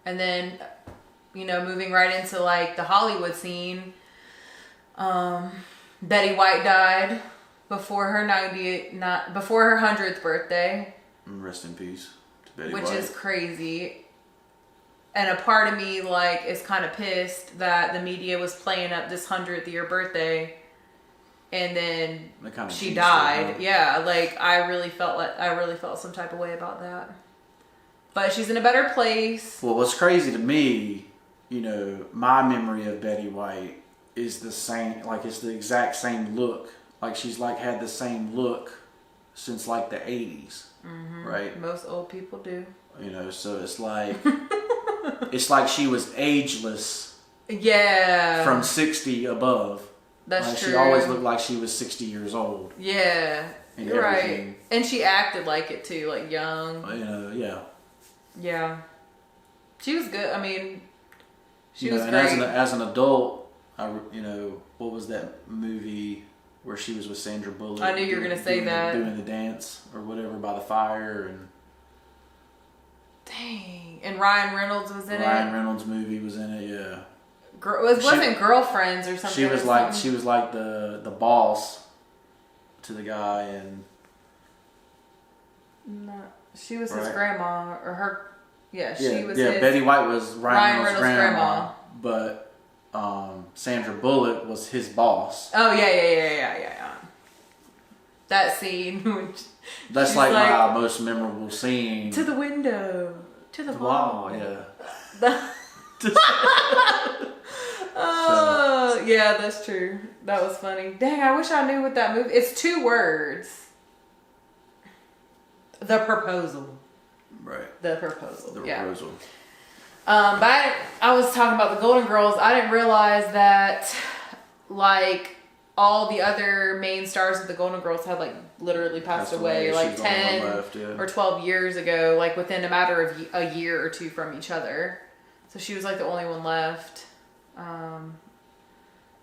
[SPEAKER 2] And then, you know, moving right into like the Hollywood scene, Betty White died. Before her 100th birthday.
[SPEAKER 1] Rest in peace to Betty White.
[SPEAKER 2] Which is crazy. And a part of me like is kind of pissed that the media was playing up this 100th year birthday and then
[SPEAKER 1] kind of
[SPEAKER 2] she died. Yeah, like I really felt some type of way about that. But she's in a better place.
[SPEAKER 1] Well, what's crazy to me, you know, my memory of Betty White is the same. Like it's the exact same look. Like she's like had the same look since like the 80s, right?
[SPEAKER 2] Most old people do.
[SPEAKER 1] You know, so it's like it's like she was ageless.
[SPEAKER 2] Yeah.
[SPEAKER 1] From 60 above.
[SPEAKER 2] That's
[SPEAKER 1] like
[SPEAKER 2] true.
[SPEAKER 1] She always looked like she was 60 years old.
[SPEAKER 2] Yeah. You're right. And she acted like it too, like young.
[SPEAKER 1] You know, yeah.
[SPEAKER 2] Yeah. She was good. I mean, she was
[SPEAKER 1] and
[SPEAKER 2] great.
[SPEAKER 1] As an adult, you know, what was that movie where she was with Sandra Bullock?
[SPEAKER 2] I knew you were going to say that.
[SPEAKER 1] Doing the dance or whatever by the fire. And
[SPEAKER 2] dang. And Ryan Reynolds was in it?
[SPEAKER 1] Ryan Reynolds' movie was in it, yeah.
[SPEAKER 2] Wasn't Girlfriends or something?
[SPEAKER 1] She was like the boss to the guy, and
[SPEAKER 2] no, she was his grandma or her. Yeah, she was.
[SPEAKER 1] Yeah,
[SPEAKER 2] his,
[SPEAKER 1] Betty White was Ryan Reynolds'
[SPEAKER 2] grandma,
[SPEAKER 1] but Sandra Bullock was his boss.
[SPEAKER 2] Oh yeah. That scene.
[SPEAKER 1] That's like my most memorable scene.
[SPEAKER 2] To the window, to the wall.
[SPEAKER 1] Yeah.
[SPEAKER 2] Oh, yeah, that's true. That was funny. Dang, I wish I knew what that movie. It's 2 words. The Proposal.
[SPEAKER 1] Right.
[SPEAKER 2] The Proposal.
[SPEAKER 1] The
[SPEAKER 2] yeah.
[SPEAKER 1] Proposal.
[SPEAKER 2] But I was talking about the Golden Girls. I didn't realize that, like, all the other main stars of the Golden Girls had, like, literally passed away like 10 or 12 years ago, like, within a matter of a year or 2 from each other. So she was, like, the only one left.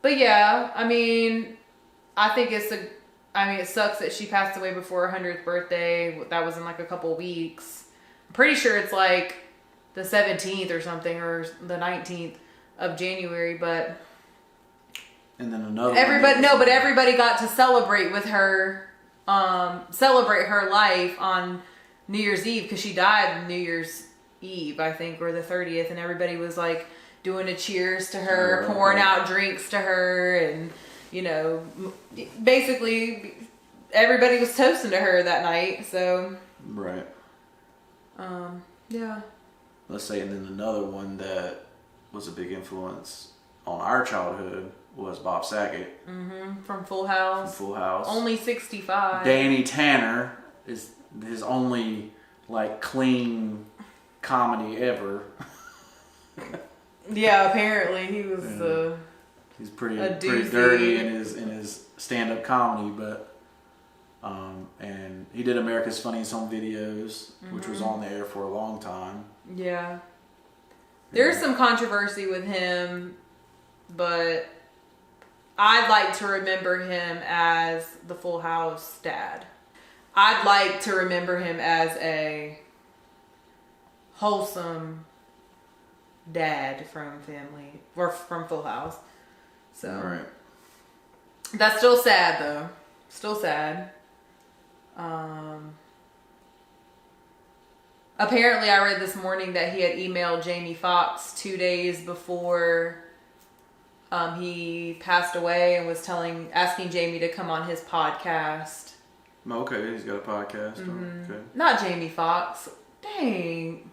[SPEAKER 2] But yeah, I mean, I think it sucks that she passed away before her 100th birthday. That was in like a couple weeks. I'm pretty sure it's like the 17th or something, or the 19th of January, but
[SPEAKER 1] and then another
[SPEAKER 2] everybody got to celebrate with her, celebrate her life on New Year's Eve, because she died on New Year's Eve, I think, or the 30th, and everybody was like doing a cheers to her, pouring out drinks to her, and, you know, basically everybody was toasting to her that night, so.
[SPEAKER 1] Right.
[SPEAKER 2] Yeah.
[SPEAKER 1] Let's say, and then another one that was a big influence on our childhood was Bob Saget.
[SPEAKER 2] From Full House. Only 65.
[SPEAKER 1] Danny Tanner is his only, like, clean comedy ever.
[SPEAKER 2] Yeah, apparently he was
[SPEAKER 1] he's pretty dirty in his stand-up comedy, but and he did America's Funniest Home Videos, which was on the air for a long time.
[SPEAKER 2] Yeah. There's some controversy with him, but I'd like to remember him as the Full House dad. I'd like to remember him as a wholesome dad from Family, or from Full House. So
[SPEAKER 1] right.
[SPEAKER 2] That's still sad though. Still sad. Apparently I read this morning that he had emailed Jamie Foxx 2 days before he passed away, and was asking Jamie to come on his podcast.
[SPEAKER 1] Okay, he's got a podcast. Okay.
[SPEAKER 2] Not Jamie Foxx. Dang.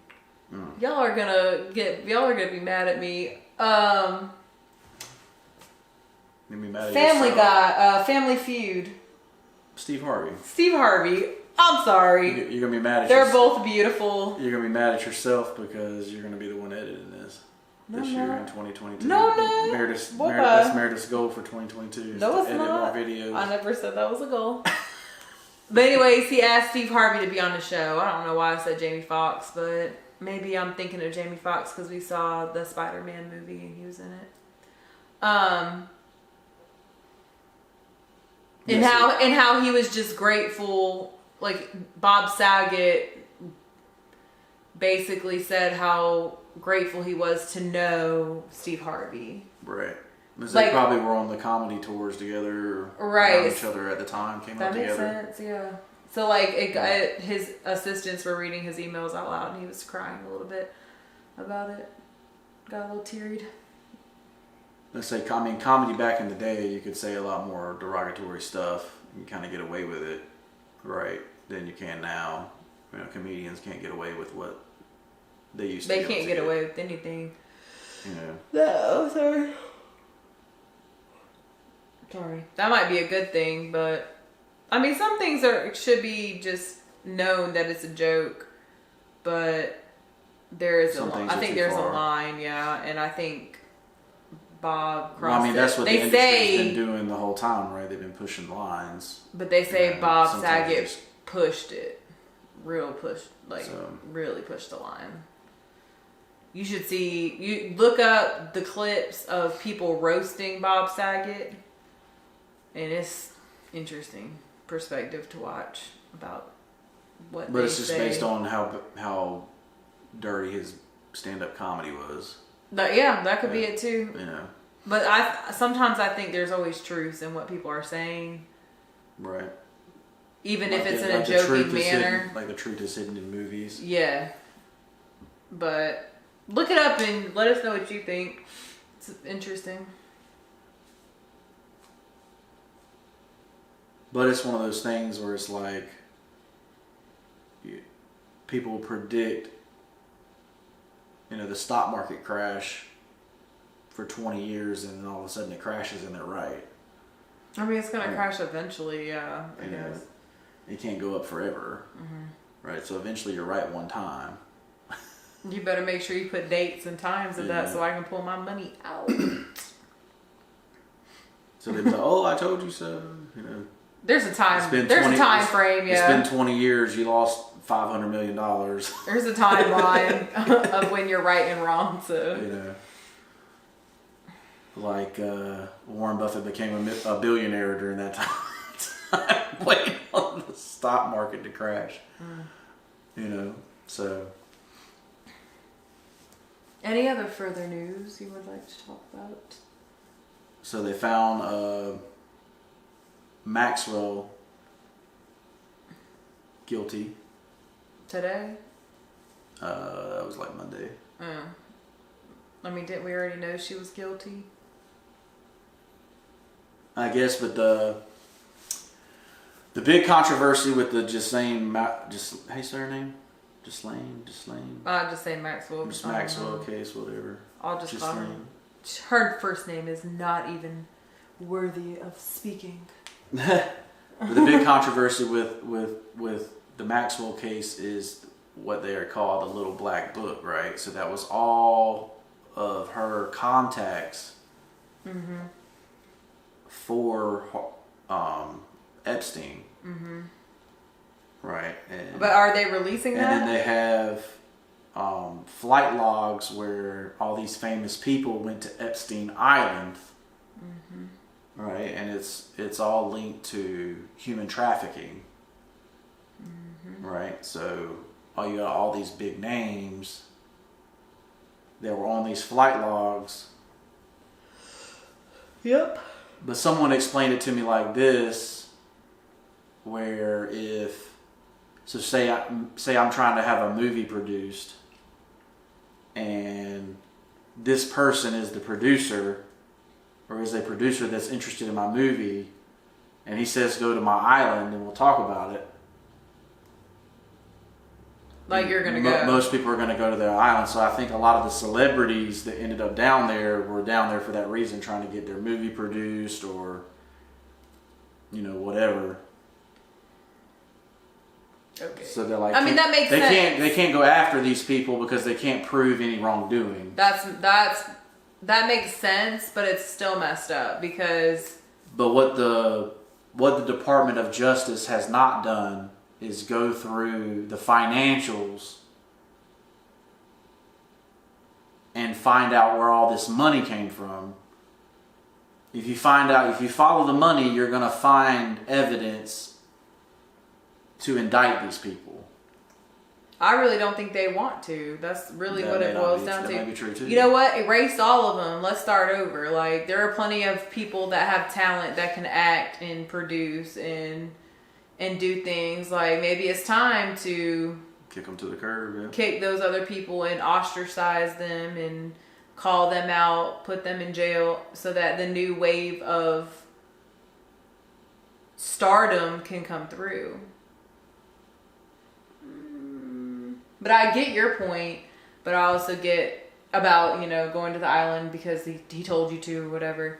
[SPEAKER 2] Y'all are gonna be mad at me.
[SPEAKER 1] You'd be mad at
[SPEAKER 2] Family
[SPEAKER 1] yourself.
[SPEAKER 2] Guy, Family Feud.
[SPEAKER 1] Steve Harvey.
[SPEAKER 2] I'm sorry.
[SPEAKER 1] You're gonna be mad at
[SPEAKER 2] They're both beautiful.
[SPEAKER 1] You're gonna be mad at yourself because you're gonna be the one editing this year in 2022.
[SPEAKER 2] No.
[SPEAKER 1] That's Meredith's goal for 2022.
[SPEAKER 2] No, it's
[SPEAKER 1] edit
[SPEAKER 2] not.
[SPEAKER 1] more videos.
[SPEAKER 2] I never said that was a goal. But anyways, he asked Steve Harvey to be on the show. I don't know why I said Jamie Foxx, but maybe I'm thinking of Jamie Foxx because we saw the Spiderman movie and he was in it. And how he was just grateful. Like, Bob Saget basically said how grateful he was to know Steve Harvey.
[SPEAKER 1] Right. Because they probably were on the comedy tours together, or around each other at the time, came out together.
[SPEAKER 2] That makes sense, yeah. So, like, his assistants were reading his emails out loud, and he was crying a little bit about it. Got a little teary-eyed.
[SPEAKER 1] let's say, comedy back in the day, you could say a lot more derogatory stuff and kind of get away with it, right? Than you can now. You know, comedians can't get away with what they used to.
[SPEAKER 2] They can't get away with anything.
[SPEAKER 1] You know.
[SPEAKER 2] No, sorry. Sorry. That might be a good thing, but I mean, some things should be just known that it's a joke, but there is I think there's a line, yeah, and I think Bob crossed
[SPEAKER 1] well, I mean, that's what
[SPEAKER 2] they
[SPEAKER 1] the industry's been doing the whole time, right? They've been pushing lines.
[SPEAKER 2] But they say Bob Saget pushed it. Really pushed the line. You should you look up the clips of people roasting Bob Saget, and it's interesting perspective to watch about what
[SPEAKER 1] but it's just based on how dirty his stand-up comedy was.
[SPEAKER 2] But yeah, that could be it too.
[SPEAKER 1] You know.
[SPEAKER 2] But sometimes I think there's always truth in what people are saying.
[SPEAKER 1] Right.
[SPEAKER 2] Even if it's in a joking manner.
[SPEAKER 1] Like the truth is hidden in movies.
[SPEAKER 2] Yeah. But look it up and let us know what you think. It's interesting.
[SPEAKER 1] But it's one of those things where it's like people predict, you know, the stock market crash for 20 years and then all of a sudden it crashes and they're right.
[SPEAKER 2] I mean, it's going to crash eventually, yeah. I guess.
[SPEAKER 1] It can't go up forever. Mm-hmm. Right? So eventually you're right one time.
[SPEAKER 2] You better make sure you put dates and times of that so I can pull my money out.
[SPEAKER 1] So they'd be like, oh, I told you so. You know.
[SPEAKER 2] There's a time frame, yeah.
[SPEAKER 1] It's been 20 years, you lost $500 million.
[SPEAKER 2] There's a timeline of when you're right and wrong, so.
[SPEAKER 1] You know. Like Warren Buffett became a billionaire during that time. Waiting on the stock market to crash. You know, so.
[SPEAKER 2] Any other further news you would like to talk about?
[SPEAKER 1] So they found Maxwell guilty.
[SPEAKER 2] Today?
[SPEAKER 1] That was like Monday.
[SPEAKER 2] I mean, didn't we already know she was guilty?
[SPEAKER 1] I guess, but the big controversy with the Ghislaine, how you say her name? Ghislaine?
[SPEAKER 2] I'll just say Maxwell.
[SPEAKER 1] Just Maxwell case, whatever.
[SPEAKER 2] I'll just call her. Her first name is not even worthy of speaking.
[SPEAKER 1] The big controversy with the Maxwell case is what they are called the Little Black Book, right? So that was all of her contacts for Epstein. Mm-hmm. Right.
[SPEAKER 2] But are they releasing that?
[SPEAKER 1] And then they have flight logs where all these famous people went to Epstein Island. Mm-hmm. Right. And it's all linked to human trafficking. Mm-hmm. Right. So you got all these big names that were on these flight logs.
[SPEAKER 2] Yep.
[SPEAKER 1] But someone explained it to me like this, where say I'm trying to have a movie produced, and this person is the producer, or is a producer that's interested in my movie, and he says go to my island and we'll talk about it.
[SPEAKER 2] Like you're going to go.
[SPEAKER 1] Most people are going to go to their island. So I think a lot of the celebrities that ended up down there were down there for that reason, trying to get their movie produced or, you know, whatever.
[SPEAKER 2] Okay.
[SPEAKER 1] So they're like,
[SPEAKER 2] I mean, that makes sense.
[SPEAKER 1] They can't go after these people because they can't prove any wrongdoing.
[SPEAKER 2] That makes sense, but it's still messed up because.
[SPEAKER 1] But what the Department of Justice has not done is go through the financials and find out where all this money came from. If you follow the money, you're going to find evidence to indict these people.
[SPEAKER 2] I really don't think they want to. That's really what it boils down to.
[SPEAKER 1] That might be true too.
[SPEAKER 2] You know what? Erase all of them. Let's start over. Like, there are plenty of people that have talent that can act and produce and do things. Like, maybe it's time to
[SPEAKER 1] kick them to the curb, yeah.
[SPEAKER 2] Kick those other people and ostracize them and call them out, put them in jail, so that the new wave of stardom can come through. But I get your point, but I also get about, going to the island because he told you to or whatever.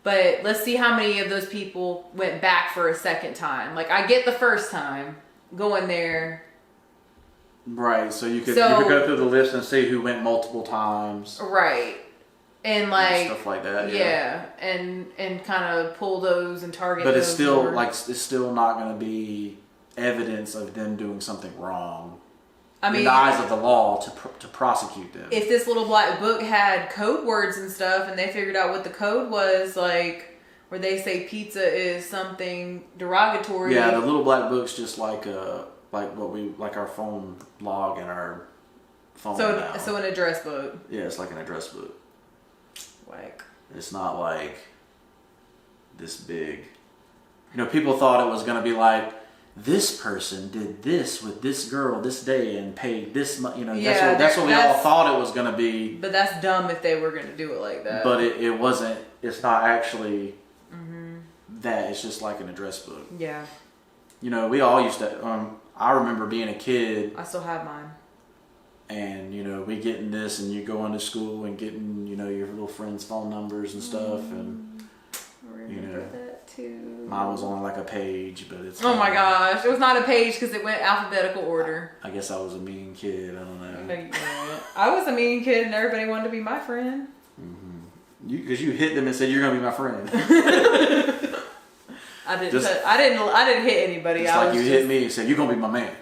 [SPEAKER 2] But let's see how many of those people went back for a second time. Like, I get the first time going there.
[SPEAKER 1] Right, so you could go through the list and see who went multiple times.
[SPEAKER 2] Right. And like
[SPEAKER 1] stuff like that.
[SPEAKER 2] Yeah. And kind of pull those and target
[SPEAKER 1] but
[SPEAKER 2] those.
[SPEAKER 1] But it's still not going to be evidence of them doing something wrong. I mean, in the eyes of the law to prosecute them. If
[SPEAKER 2] this little black book had code words and stuff, and they figured out what the code was, like where they say pizza is something derogatory.
[SPEAKER 1] Yeah, the little black book's just like our phone log and our phone.
[SPEAKER 2] So an address book.
[SPEAKER 1] Yeah, it's like an address book.
[SPEAKER 2] Whack.
[SPEAKER 1] It's not like this big. People thought it was going to be like, this person did this with this girl this day and paid this much. That's what we all thought it was going to be.
[SPEAKER 2] But that's dumb if they were going to do it like that.
[SPEAKER 1] But it wasn't. It's not actually that. It's just like an address book.
[SPEAKER 2] Yeah.
[SPEAKER 1] We all used to. I remember being a kid.
[SPEAKER 2] I still have mine.
[SPEAKER 1] And we getting this, and you go into school and getting your little friends' phone numbers and stuff, and
[SPEAKER 2] that too.
[SPEAKER 1] Mine was on like a page, but it's.
[SPEAKER 2] Oh my gosh! It was not a page because it went alphabetical order.
[SPEAKER 1] I guess I was a mean kid. I don't know.
[SPEAKER 2] I was a mean kid, and everybody wanted to be my friend.
[SPEAKER 1] Because you hit them and said you're gonna be my friend.
[SPEAKER 2] I didn't hit anybody.
[SPEAKER 1] Hit me and said you're gonna be my man.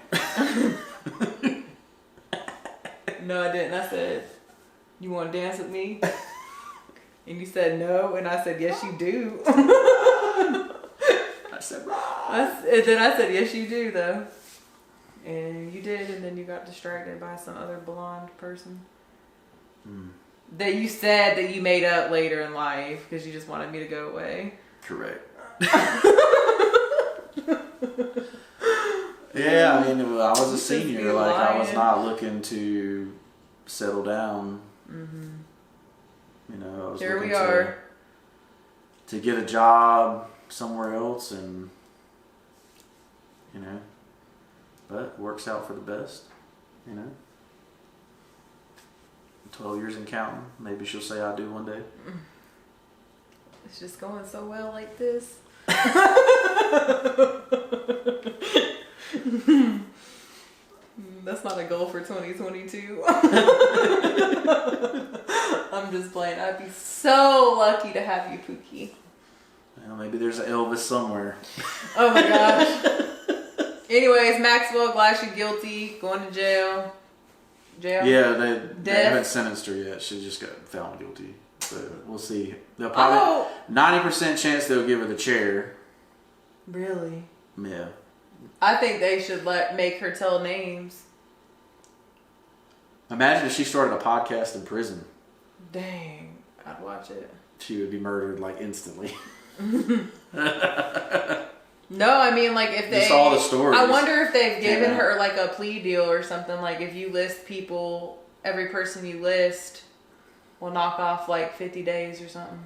[SPEAKER 2] No, I didn't. I said, "You want to dance with me?" And you said no, and I said, "Yes, you do."
[SPEAKER 1] I said,
[SPEAKER 2] and then I said, "Yes, you do," though. And you did, and then you got distracted by some other blonde person that you said that you made up later in life because you just wanted me to go away.
[SPEAKER 1] Correct. Yeah, I mean, I was a senior. Like, I was not looking to settle down. I was
[SPEAKER 2] Here
[SPEAKER 1] looking
[SPEAKER 2] we are.
[SPEAKER 1] To get a job somewhere else, and but it works out for the best. 12 years and counting. Maybe she'll say I do one day.
[SPEAKER 2] It's just going so well like this. That's not a goal for 2022. I'm just playing. I'd be so lucky to have you, Pookie.
[SPEAKER 1] Well, maybe there's an Elvis somewhere.
[SPEAKER 2] Oh my gosh. Anyways, Maxwell Glashy guilty, going to jail.
[SPEAKER 1] Yeah, they haven't sentenced her yet. She just got found guilty. But we'll see. They'll probably 90% chance they'll give her the chair.
[SPEAKER 2] Really?
[SPEAKER 1] Yeah.
[SPEAKER 2] I think they should make her tell names.
[SPEAKER 1] Imagine if she started a podcast in prison.
[SPEAKER 2] Dang, I'd watch it.
[SPEAKER 1] She would be murdered like instantly.
[SPEAKER 2] No, I mean like if they.
[SPEAKER 1] Just all the stories.
[SPEAKER 2] I wonder if they've given her like a plea deal or something. Like if you list people, every person you list will knock off like 50 days or something.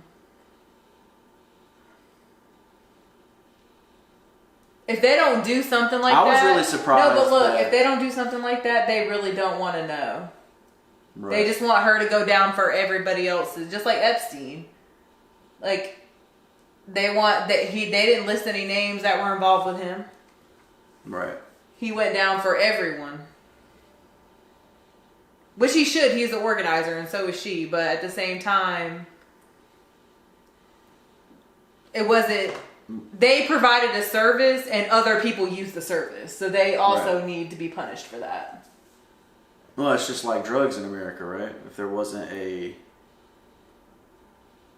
[SPEAKER 2] If they don't do something like that...
[SPEAKER 1] I was really surprised.
[SPEAKER 2] No, but look, if they don't do something like that, they really don't want to know. Right. They just want her to go down for everybody else's. Just like Epstein. Like, they want... They didn't list any names that were involved with him.
[SPEAKER 1] Right.
[SPEAKER 2] He went down for everyone. Which he should. He's the organizer, and so is she. But at the same time... It wasn't... They provided a service and other people used the service. So they also need to be punished for that.
[SPEAKER 1] Well, it's just like drugs in America, right? If there wasn't a...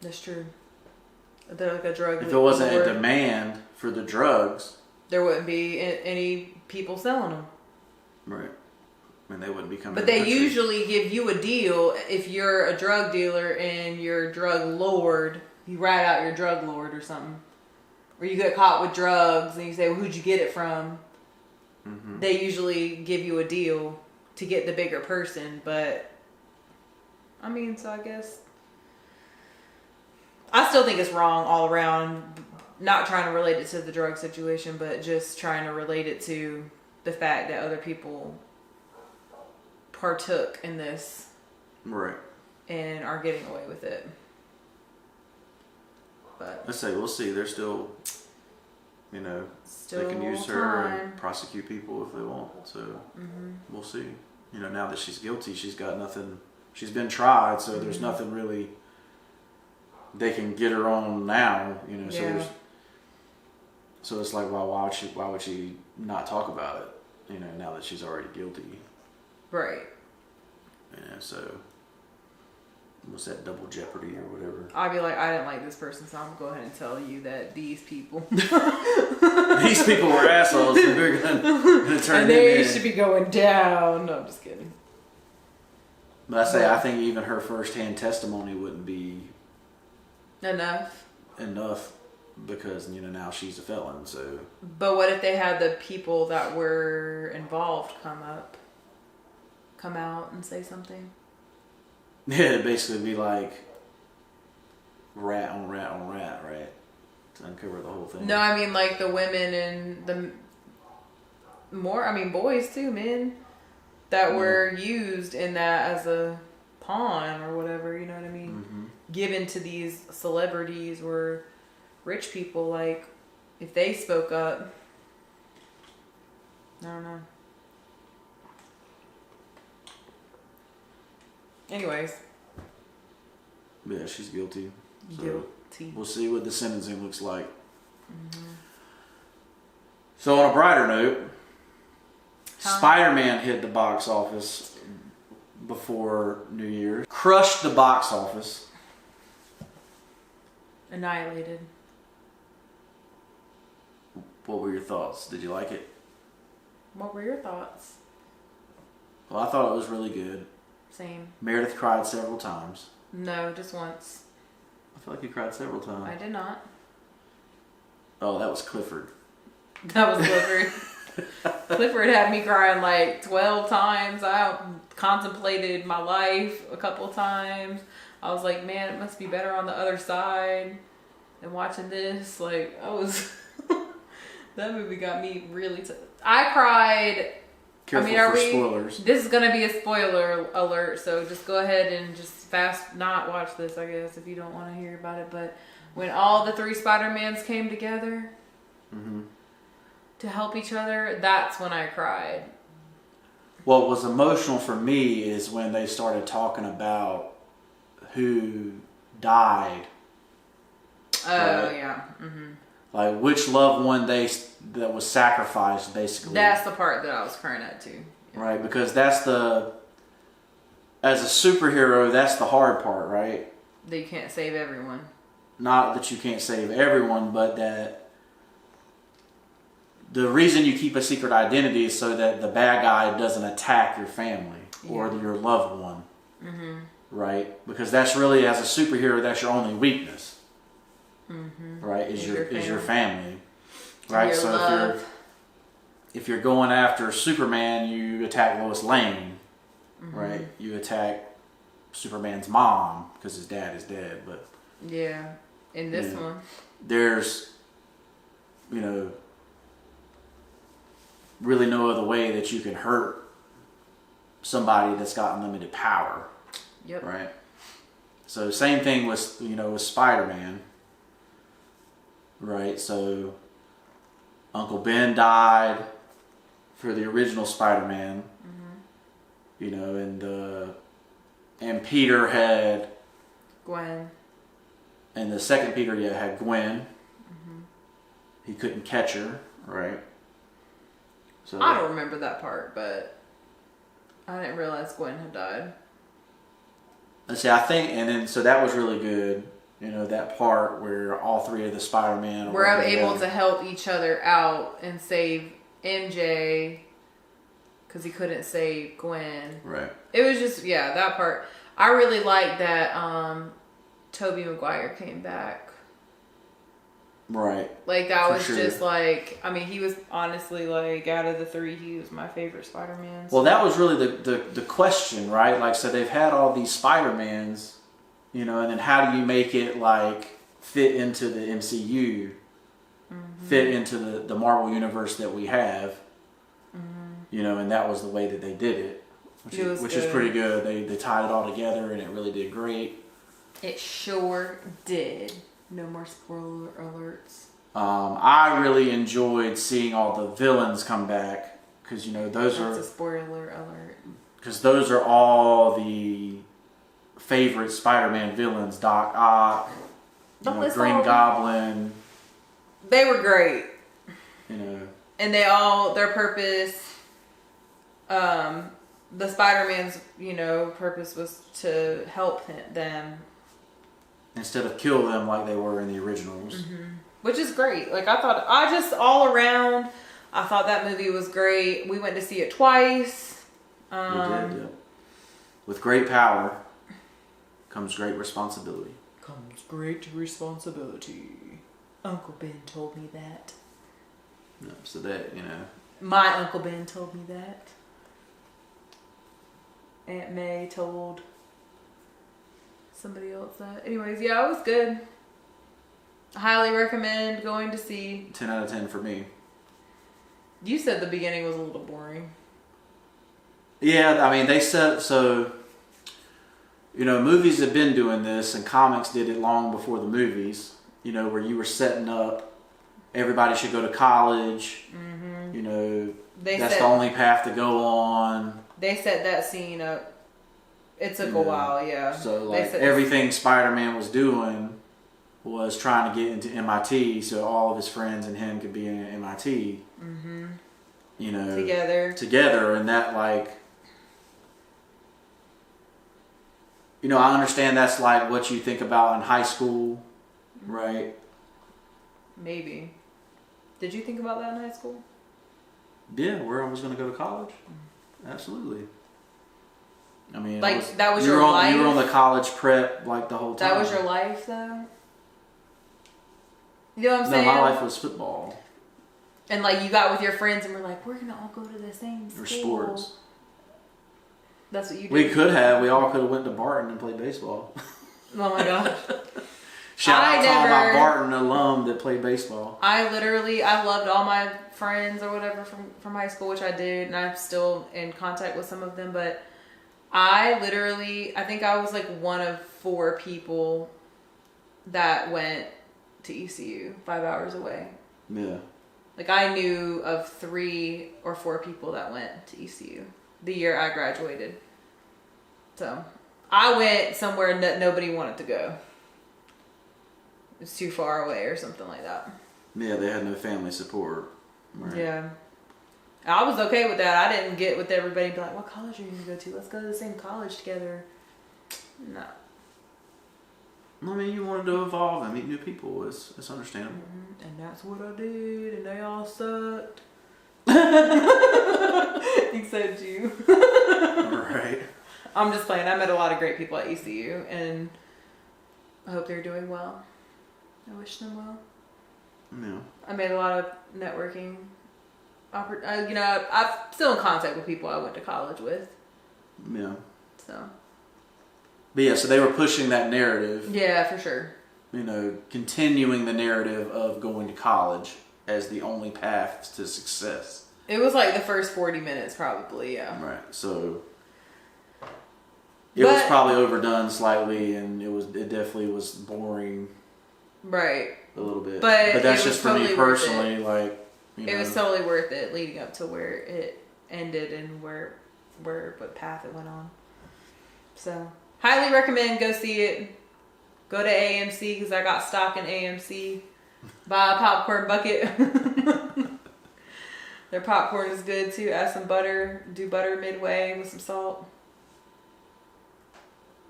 [SPEAKER 2] That's true. They're like a drug...
[SPEAKER 1] If there wasn't a demand for the drugs...
[SPEAKER 2] There wouldn't be any people selling them.
[SPEAKER 1] Right. And they wouldn't be coming.
[SPEAKER 2] But they usually give you a deal if you're a drug dealer and you're a drug lord. You rat out your drug lord or something. Or you get caught with drugs and you say, well, who'd you get it from? Mm-hmm. They usually give you a deal to get the bigger person, but I mean, so I guess I still think it's wrong all around. Not trying to relate it to the drug situation, but just trying to relate it to the fact that other people partook in this,
[SPEAKER 1] right,
[SPEAKER 2] and are getting away with it. But
[SPEAKER 1] let's say we'll see. They're still, they can use her and prosecute people if they want. So we'll see. Now that she's guilty, she's got nothing. She's been tried, so there's nothing really they can get her on now. So it's like, why would she not talk about it? Now that she's already guilty.
[SPEAKER 2] Right.
[SPEAKER 1] Yeah. So what's that, double jeopardy or whatever?
[SPEAKER 2] I'd be like, I didn't like this person, so I'm gonna go ahead and tell you that these people
[SPEAKER 1] these people were assholes, and we're gonna turn
[SPEAKER 2] and they should be going down. No, I'm just kidding.
[SPEAKER 1] But I think even her first-hand testimony wouldn't be
[SPEAKER 2] enough
[SPEAKER 1] because now she's a felon. So.
[SPEAKER 2] But what if they had the people that were involved come out and say something?
[SPEAKER 1] Yeah, it'd basically be like rat on rat on rat, right? To uncover the whole thing.
[SPEAKER 2] No, I mean like the women and boys too, men that were used in that as a pawn or whatever, you know what I mean? Mm-hmm. Given to these celebrities or rich people, like if they spoke up, I don't know. Anyways.
[SPEAKER 1] Yeah, she's guilty. So
[SPEAKER 2] guilty.
[SPEAKER 1] We'll see what the sentencing looks like. Mm-hmm. So on a brighter note, Spiderman hit the box office before New Year's. Crushed the box office.
[SPEAKER 2] Annihilated.
[SPEAKER 1] What were your thoughts? Did you like it?
[SPEAKER 2] What were your thoughts?
[SPEAKER 1] Well, I thought it was really good.
[SPEAKER 2] Same.
[SPEAKER 1] Meredith cried several times.
[SPEAKER 2] No, just once.
[SPEAKER 1] I feel like you cried several times.
[SPEAKER 2] I did not.
[SPEAKER 1] Oh, that was Clifford.
[SPEAKER 2] That was Clifford. Clifford had me crying like 12 times. I contemplated my life a couple times. I was like, man, it must be better on the other side than watching this. Like, that movie got me really I cried.
[SPEAKER 1] Careful for spoilers.
[SPEAKER 2] This is going to be a spoiler alert, so just go ahead and just not watch this, I guess, if you don't want to hear about it. But when all the three Spider-Mans came together to help each other, that's when I cried.
[SPEAKER 1] What was emotional for me is when they started talking about who died.
[SPEAKER 2] Oh, right? Yeah. Mm-hmm.
[SPEAKER 1] Like which loved one that was sacrificed, basically.
[SPEAKER 2] That's the part that I was crying at too. Yeah.
[SPEAKER 1] Right, because as a superhero, that's the hard part, right?
[SPEAKER 2] That you can't save everyone. Not
[SPEAKER 1] that you can't save everyone, but that the reason you keep a secret identity is so that the bad guy doesn't attack your family or your loved one. Mm-hmm. Right? Because that's really, as a superhero, that's your only weakness. Mm-hmm. Right? Is your family. Right?
[SPEAKER 2] Your
[SPEAKER 1] so
[SPEAKER 2] love.
[SPEAKER 1] if you're going after Superman, you attack Lois Lane. Mm-hmm. Right? You attack Superman's mom because his dad is dead. But
[SPEAKER 2] yeah, in this one,
[SPEAKER 1] there's really no other way that you can hurt somebody that's got unlimited power.
[SPEAKER 2] Yep.
[SPEAKER 1] Right. So same thing with with Spider-Man. Right. So Uncle Ben died for the original Spider-Man. Mm-hmm. And Peter had
[SPEAKER 2] Gwen.
[SPEAKER 1] And the second Peter had Gwen. Mm-hmm. He couldn't catch her. Right. So
[SPEAKER 2] I don't remember that part, but I didn't realize Gwen had died.
[SPEAKER 1] Let's see, I think, and then so that was really good. That part where all three of the Spider-Man
[SPEAKER 2] were able to help each other out and save MJ because he couldn't save Gwen.
[SPEAKER 1] Right.
[SPEAKER 2] It was just that part. I really liked that Tobey Maguire came back.
[SPEAKER 1] Right.
[SPEAKER 2] Like, that
[SPEAKER 1] For
[SPEAKER 2] was
[SPEAKER 1] sure.
[SPEAKER 2] just like, I mean, he was honestly, like, out of the three, he was my favorite Spider-Man. So.
[SPEAKER 1] Well, that was really the question, right? Like, so they've had all these Spider-Mans, you know, and then how do you make it, like, fit into the MCU, fit into the Marvel universe that we have, you know, and that was the way that they did it, which is pretty good. They tied it all together, and it really did great.
[SPEAKER 2] It sure did. No more spoiler alerts.
[SPEAKER 1] I really enjoyed seeing all the villains come back because, you know,
[SPEAKER 2] That's a spoiler alert.
[SPEAKER 1] Because those are all the favorite Spider-Man villains: Doc Ock, Green Goblin.
[SPEAKER 2] They were great.
[SPEAKER 1] You know,
[SPEAKER 2] and their purpose, the Spider-Man's, you know, purpose was to help them.
[SPEAKER 1] Instead of kill them like they were in the originals.
[SPEAKER 2] Which is great. Like, all around, I thought that movie was great. We went to see it twice.
[SPEAKER 1] We did, yeah. With great power comes great responsibility.
[SPEAKER 2] Comes great responsibility. Uncle Ben told me that.
[SPEAKER 1] No, so that, you know.
[SPEAKER 2] My Uncle Ben told me that. Aunt May told somebody else that. Anyways, yeah, it was good. Highly recommend going to see.
[SPEAKER 1] 10 out of 10 for me.
[SPEAKER 2] You said the beginning was a little boring.
[SPEAKER 1] Yeah, I mean, they said, so, you know, movies have been doing this, and comics did it long before the movies, you know, where you were setting up, everybody should go to college, you know, that's the only path to go on.
[SPEAKER 2] They set that scene up. It took a while, yeah.
[SPEAKER 1] So, like, everything Spider-Man was doing was trying to get into MIT so all of his friends and him could be in MIT. You know, together, and that, like, you know, I understand that's like what you think about in high school, right?
[SPEAKER 2] Maybe. Did you think about that in high school?
[SPEAKER 1] Yeah, where I was going to go to college. Absolutely. I mean,
[SPEAKER 2] like, that was your life?
[SPEAKER 1] You were on the college prep, like, the whole time.
[SPEAKER 2] That was your life, though? You know what I'm saying?
[SPEAKER 1] No, my life was football.
[SPEAKER 2] And, like, you got with your friends and were like, we're going to all go to the same school.
[SPEAKER 1] Or sports.
[SPEAKER 2] That's what you did.
[SPEAKER 1] We could have. We all could have went to Barton and played baseball.
[SPEAKER 2] Oh, my gosh.
[SPEAKER 1] Shout out to all my Barton alum that played baseball.
[SPEAKER 2] I loved all my friends or whatever from high school, which I did, and I'm still in contact with some of them, but I think I was like one of 4 people that went to ECU 5 hours away.
[SPEAKER 1] Yeah.
[SPEAKER 2] Like, I knew of 3 or 4 people that went to ECU the year I graduated. So, I went somewhere that nobody wanted to go. It's too far away or something like that.
[SPEAKER 1] Yeah, they had no family support. Right.
[SPEAKER 2] Yeah. I was okay with that. I didn't get with everybody and be like, what college are you going to go to? Let's go to the same college together. No.
[SPEAKER 1] I mean, you wanted to evolve and meet new people. It's understandable.
[SPEAKER 2] And that's what I did, and they all sucked. Except you.
[SPEAKER 1] Right.
[SPEAKER 2] I'm just playing. I met a lot of great people at ECU, and I hope they're doing well. I wish them well.
[SPEAKER 1] Yeah. I
[SPEAKER 2] made a lot of networking. You know, I'm still in contact with people I went to college with.
[SPEAKER 1] Yeah.
[SPEAKER 2] So.
[SPEAKER 1] But yeah, so they were pushing that narrative.
[SPEAKER 2] Yeah, for sure.
[SPEAKER 1] You know, continuing the narrative of going to college as the only path to success.
[SPEAKER 2] It was like the first 40 minutes, probably, yeah.
[SPEAKER 1] Right. So it was probably overdone slightly, and it definitely was boring.
[SPEAKER 2] Right.
[SPEAKER 1] A little bit.
[SPEAKER 2] But
[SPEAKER 1] that's just for me personally. Like, you know.
[SPEAKER 2] It was totally worth it leading up to where it ended and what path it went on. So, highly recommend go see it. Go to AMC because I got stock in AMC. Buy a popcorn bucket. Their popcorn is good too. Add some butter. Do butter midway with some salt.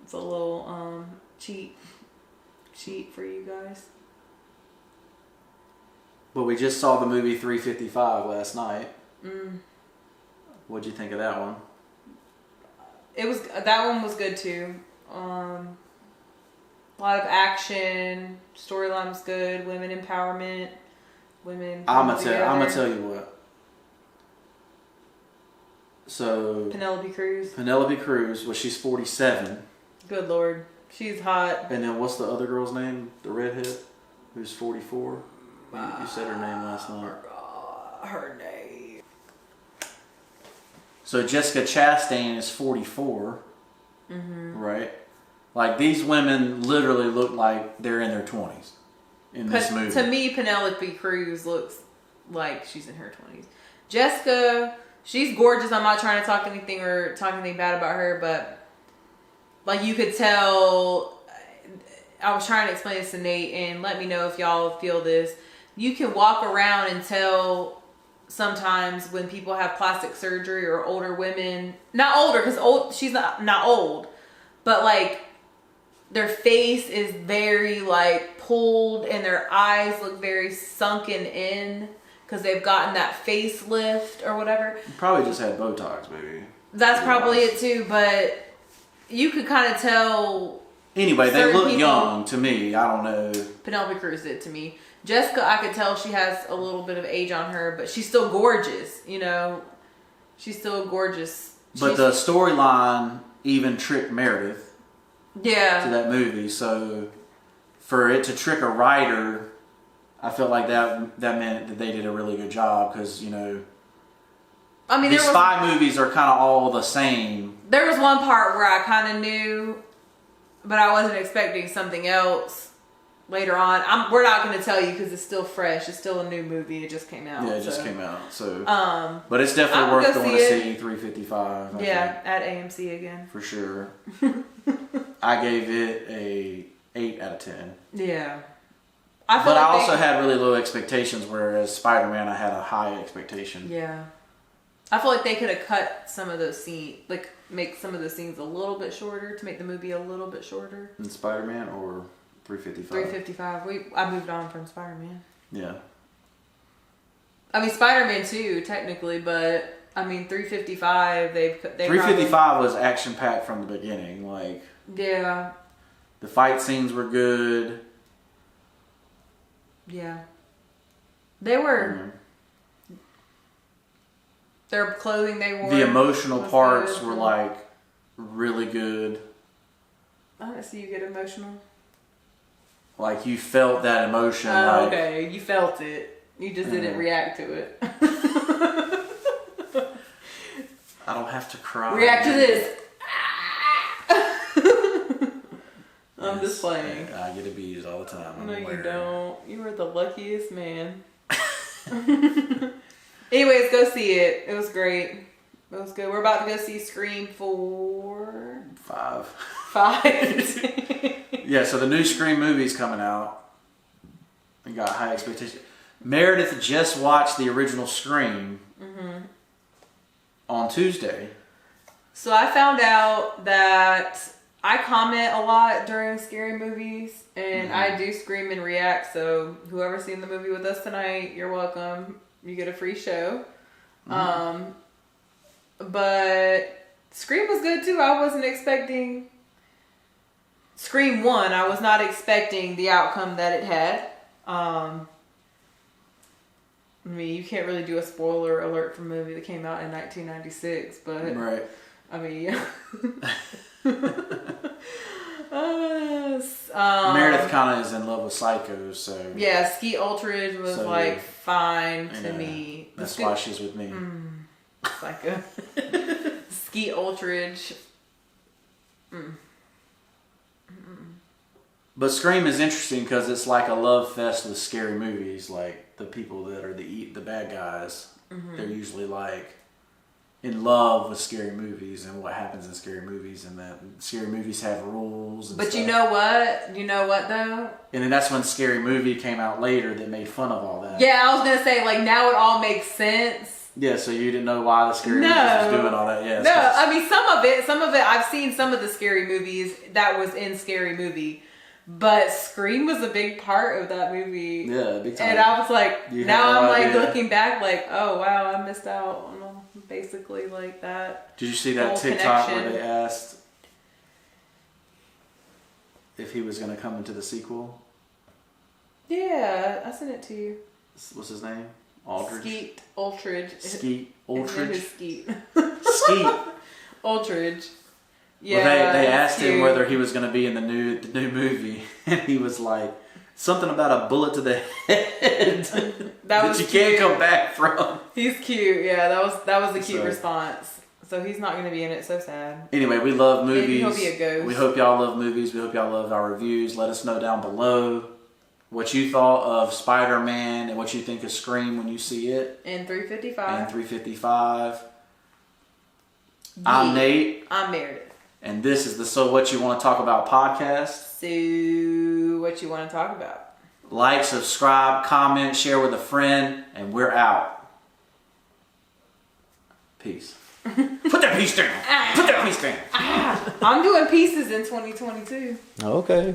[SPEAKER 2] It's a little cheat for you guys.
[SPEAKER 1] But we just saw the movie 355 last night. What'd you think of that one?
[SPEAKER 2] That one was good too. A lot of action. Storyline was good. Women empowerment. Women.
[SPEAKER 1] I'm gonna tell you what. So
[SPEAKER 2] Penelope
[SPEAKER 1] Cruz, well, she's 47.
[SPEAKER 2] Good Lord, she's hot.
[SPEAKER 1] And then what's the other girl's name? The redhead, who's 44. You said her name last night.
[SPEAKER 2] Her name.
[SPEAKER 1] So Jessica Chastain is 44.
[SPEAKER 2] Mm-hmm.
[SPEAKER 1] Right? Like, these women literally look like they're in their 20s in this movie.
[SPEAKER 2] To me, Penelope Cruz looks like she's in her 20s. Jessica, she's gorgeous. I'm not trying to talk anything bad about her, but like, you could tell. I was trying to explain this to Nate, and let me know if y'all feel this. You can walk around and tell sometimes when people have plastic surgery or older women, not older, because she's not old, but like, their face is very like pulled and their eyes look very sunken in because they've gotten that facelift or whatever.
[SPEAKER 1] Probably just had Botox, maybe.
[SPEAKER 2] That's probably it too, but you could kind of tell.
[SPEAKER 1] Anyway, they look young to me. I don't know.
[SPEAKER 2] Penelope Cruz did to me. Jessica, I could tell she has a little bit of age on her, but she's still gorgeous, you know? She's still gorgeous.
[SPEAKER 1] But the storyline even tricked Meredith.
[SPEAKER 2] Yeah.
[SPEAKER 1] To that movie. So for it to trick a writer, I felt like that meant that they did a really good job, because, you know,
[SPEAKER 2] I mean,
[SPEAKER 1] these spy movies are kind of all the same.
[SPEAKER 2] There was one part where I kind of knew, but I wasn't expecting something else later on. We're not going to tell you because it's still fresh. It's still a new movie. It just came out.
[SPEAKER 1] Yeah, it just came out. So, but it's definitely worth going to see. 355.
[SPEAKER 2] Yeah, at AMC again.
[SPEAKER 1] For sure. I gave it a 8 out of 10.
[SPEAKER 2] Yeah.
[SPEAKER 1] But I also had really low expectations, whereas Spider-Man, I had a high expectation.
[SPEAKER 2] Yeah. I feel like they could have cut some of those scenes, like make some of those scenes a little bit shorter to make the movie a little bit shorter.
[SPEAKER 1] In Spider-Man or 355?
[SPEAKER 2] 355. I moved on from Spider-Man.
[SPEAKER 1] Yeah.
[SPEAKER 2] I mean, Spider-Man too, technically, but I mean, 355. They
[SPEAKER 1] 355 was action-packed from the beginning. Like,
[SPEAKER 2] yeah.
[SPEAKER 1] The fight scenes were good.
[SPEAKER 2] Yeah. They were. Mm-hmm. Their clothing they wore.
[SPEAKER 1] The emotional parts were like really good.
[SPEAKER 2] I don't see you get emotional.
[SPEAKER 1] Like, you felt that emotion.
[SPEAKER 2] Oh, okay. You felt it. You just didn't react to it.
[SPEAKER 1] I don't have to cry.
[SPEAKER 2] React to this. I'm just playing.
[SPEAKER 1] I get abused all the time.
[SPEAKER 2] No, you don't. You are the luckiest man. Anyways, go see it. It was great. It was good. We're about to go see Scream 4.
[SPEAKER 1] 5.
[SPEAKER 2] Yeah,
[SPEAKER 1] so the new Scream movie's coming out. I got high expectations. Meredith just watched the original Scream on Tuesday.
[SPEAKER 2] So I found out that I comment a lot during scary movies, and I do scream and react. So whoever's seen the movie with us tonight, you're welcome. You get a free show. But Scream was good too. I wasn't expecting Scream 1. I was not expecting the outcome that it had. I mean, you can't really do a spoiler alert for a movie that came out in 1996, but
[SPEAKER 1] right.
[SPEAKER 2] I mean, yeah.
[SPEAKER 1] Meredith kind of is in love with Psycho, so
[SPEAKER 2] yeah. Skeet Ultridge was like fine to me.
[SPEAKER 1] That's why she's with me.
[SPEAKER 2] Psycho. Skeet Ultridge.
[SPEAKER 1] But Scream is interesting because it's like a love fest with scary movies. Like, the people that are the bad guys, they're usually like in love with scary movies and what happens in scary movies, and that scary movies have rules and
[SPEAKER 2] but
[SPEAKER 1] stuff.
[SPEAKER 2] You know what though?
[SPEAKER 1] And then that's when Scary Movie came out later that made fun of all that.
[SPEAKER 2] Yeah, I was gonna say, like, now it all makes sense.
[SPEAKER 1] Yeah, so you didn't know why the Scary Movie was doing all that. Yeah,
[SPEAKER 2] no, I mean, some of it, I've seen some of the Scary Movies that was in Scary Movie, but Scream was a big part of that movie.
[SPEAKER 1] Yeah, big time.
[SPEAKER 2] And I was like, now I'm like
[SPEAKER 1] idea.
[SPEAKER 2] looking back, like, oh wow, I missed out on basically like that.
[SPEAKER 1] Did you see that TikTok
[SPEAKER 2] connection.
[SPEAKER 1] where they asked if he was going to come into the sequel?
[SPEAKER 2] Yeah, I sent it to you.
[SPEAKER 1] What's his name? Aldridge?
[SPEAKER 2] Skeet Ultridge.
[SPEAKER 1] Skeet
[SPEAKER 2] His name
[SPEAKER 1] Ultridge?
[SPEAKER 2] is Skeet.
[SPEAKER 1] Skeet.
[SPEAKER 2] Ultridge. Yeah.
[SPEAKER 1] Well, they asked
[SPEAKER 2] cute.
[SPEAKER 1] him whether he was going to be in the new movie, and he was like, something about a bullet to the head that
[SPEAKER 2] was
[SPEAKER 1] you
[SPEAKER 2] cute.
[SPEAKER 1] can't come back from.
[SPEAKER 2] He's cute. Yeah, that was a cute
[SPEAKER 1] So-
[SPEAKER 2] response. So he's not going to be in it. So sad.
[SPEAKER 1] Anyway, we love movies.
[SPEAKER 2] Maybe he'll be a ghost.
[SPEAKER 1] We hope y'all love movies. We hope y'all love our reviews. Let us know down below what you thought of Spider-Man and what you think of Scream when you see it.
[SPEAKER 2] And 355.
[SPEAKER 1] And 355. I'm Nate.
[SPEAKER 2] I'm Meredith.
[SPEAKER 1] And this is the So What You Want to Talk About podcast.
[SPEAKER 2] So, what you want to talk about?
[SPEAKER 1] Like, subscribe, comment, share with a friend, and we're out. Peace. Put that piece down. Put that piece down.
[SPEAKER 2] I'm doing pieces in 2022.
[SPEAKER 1] Okay.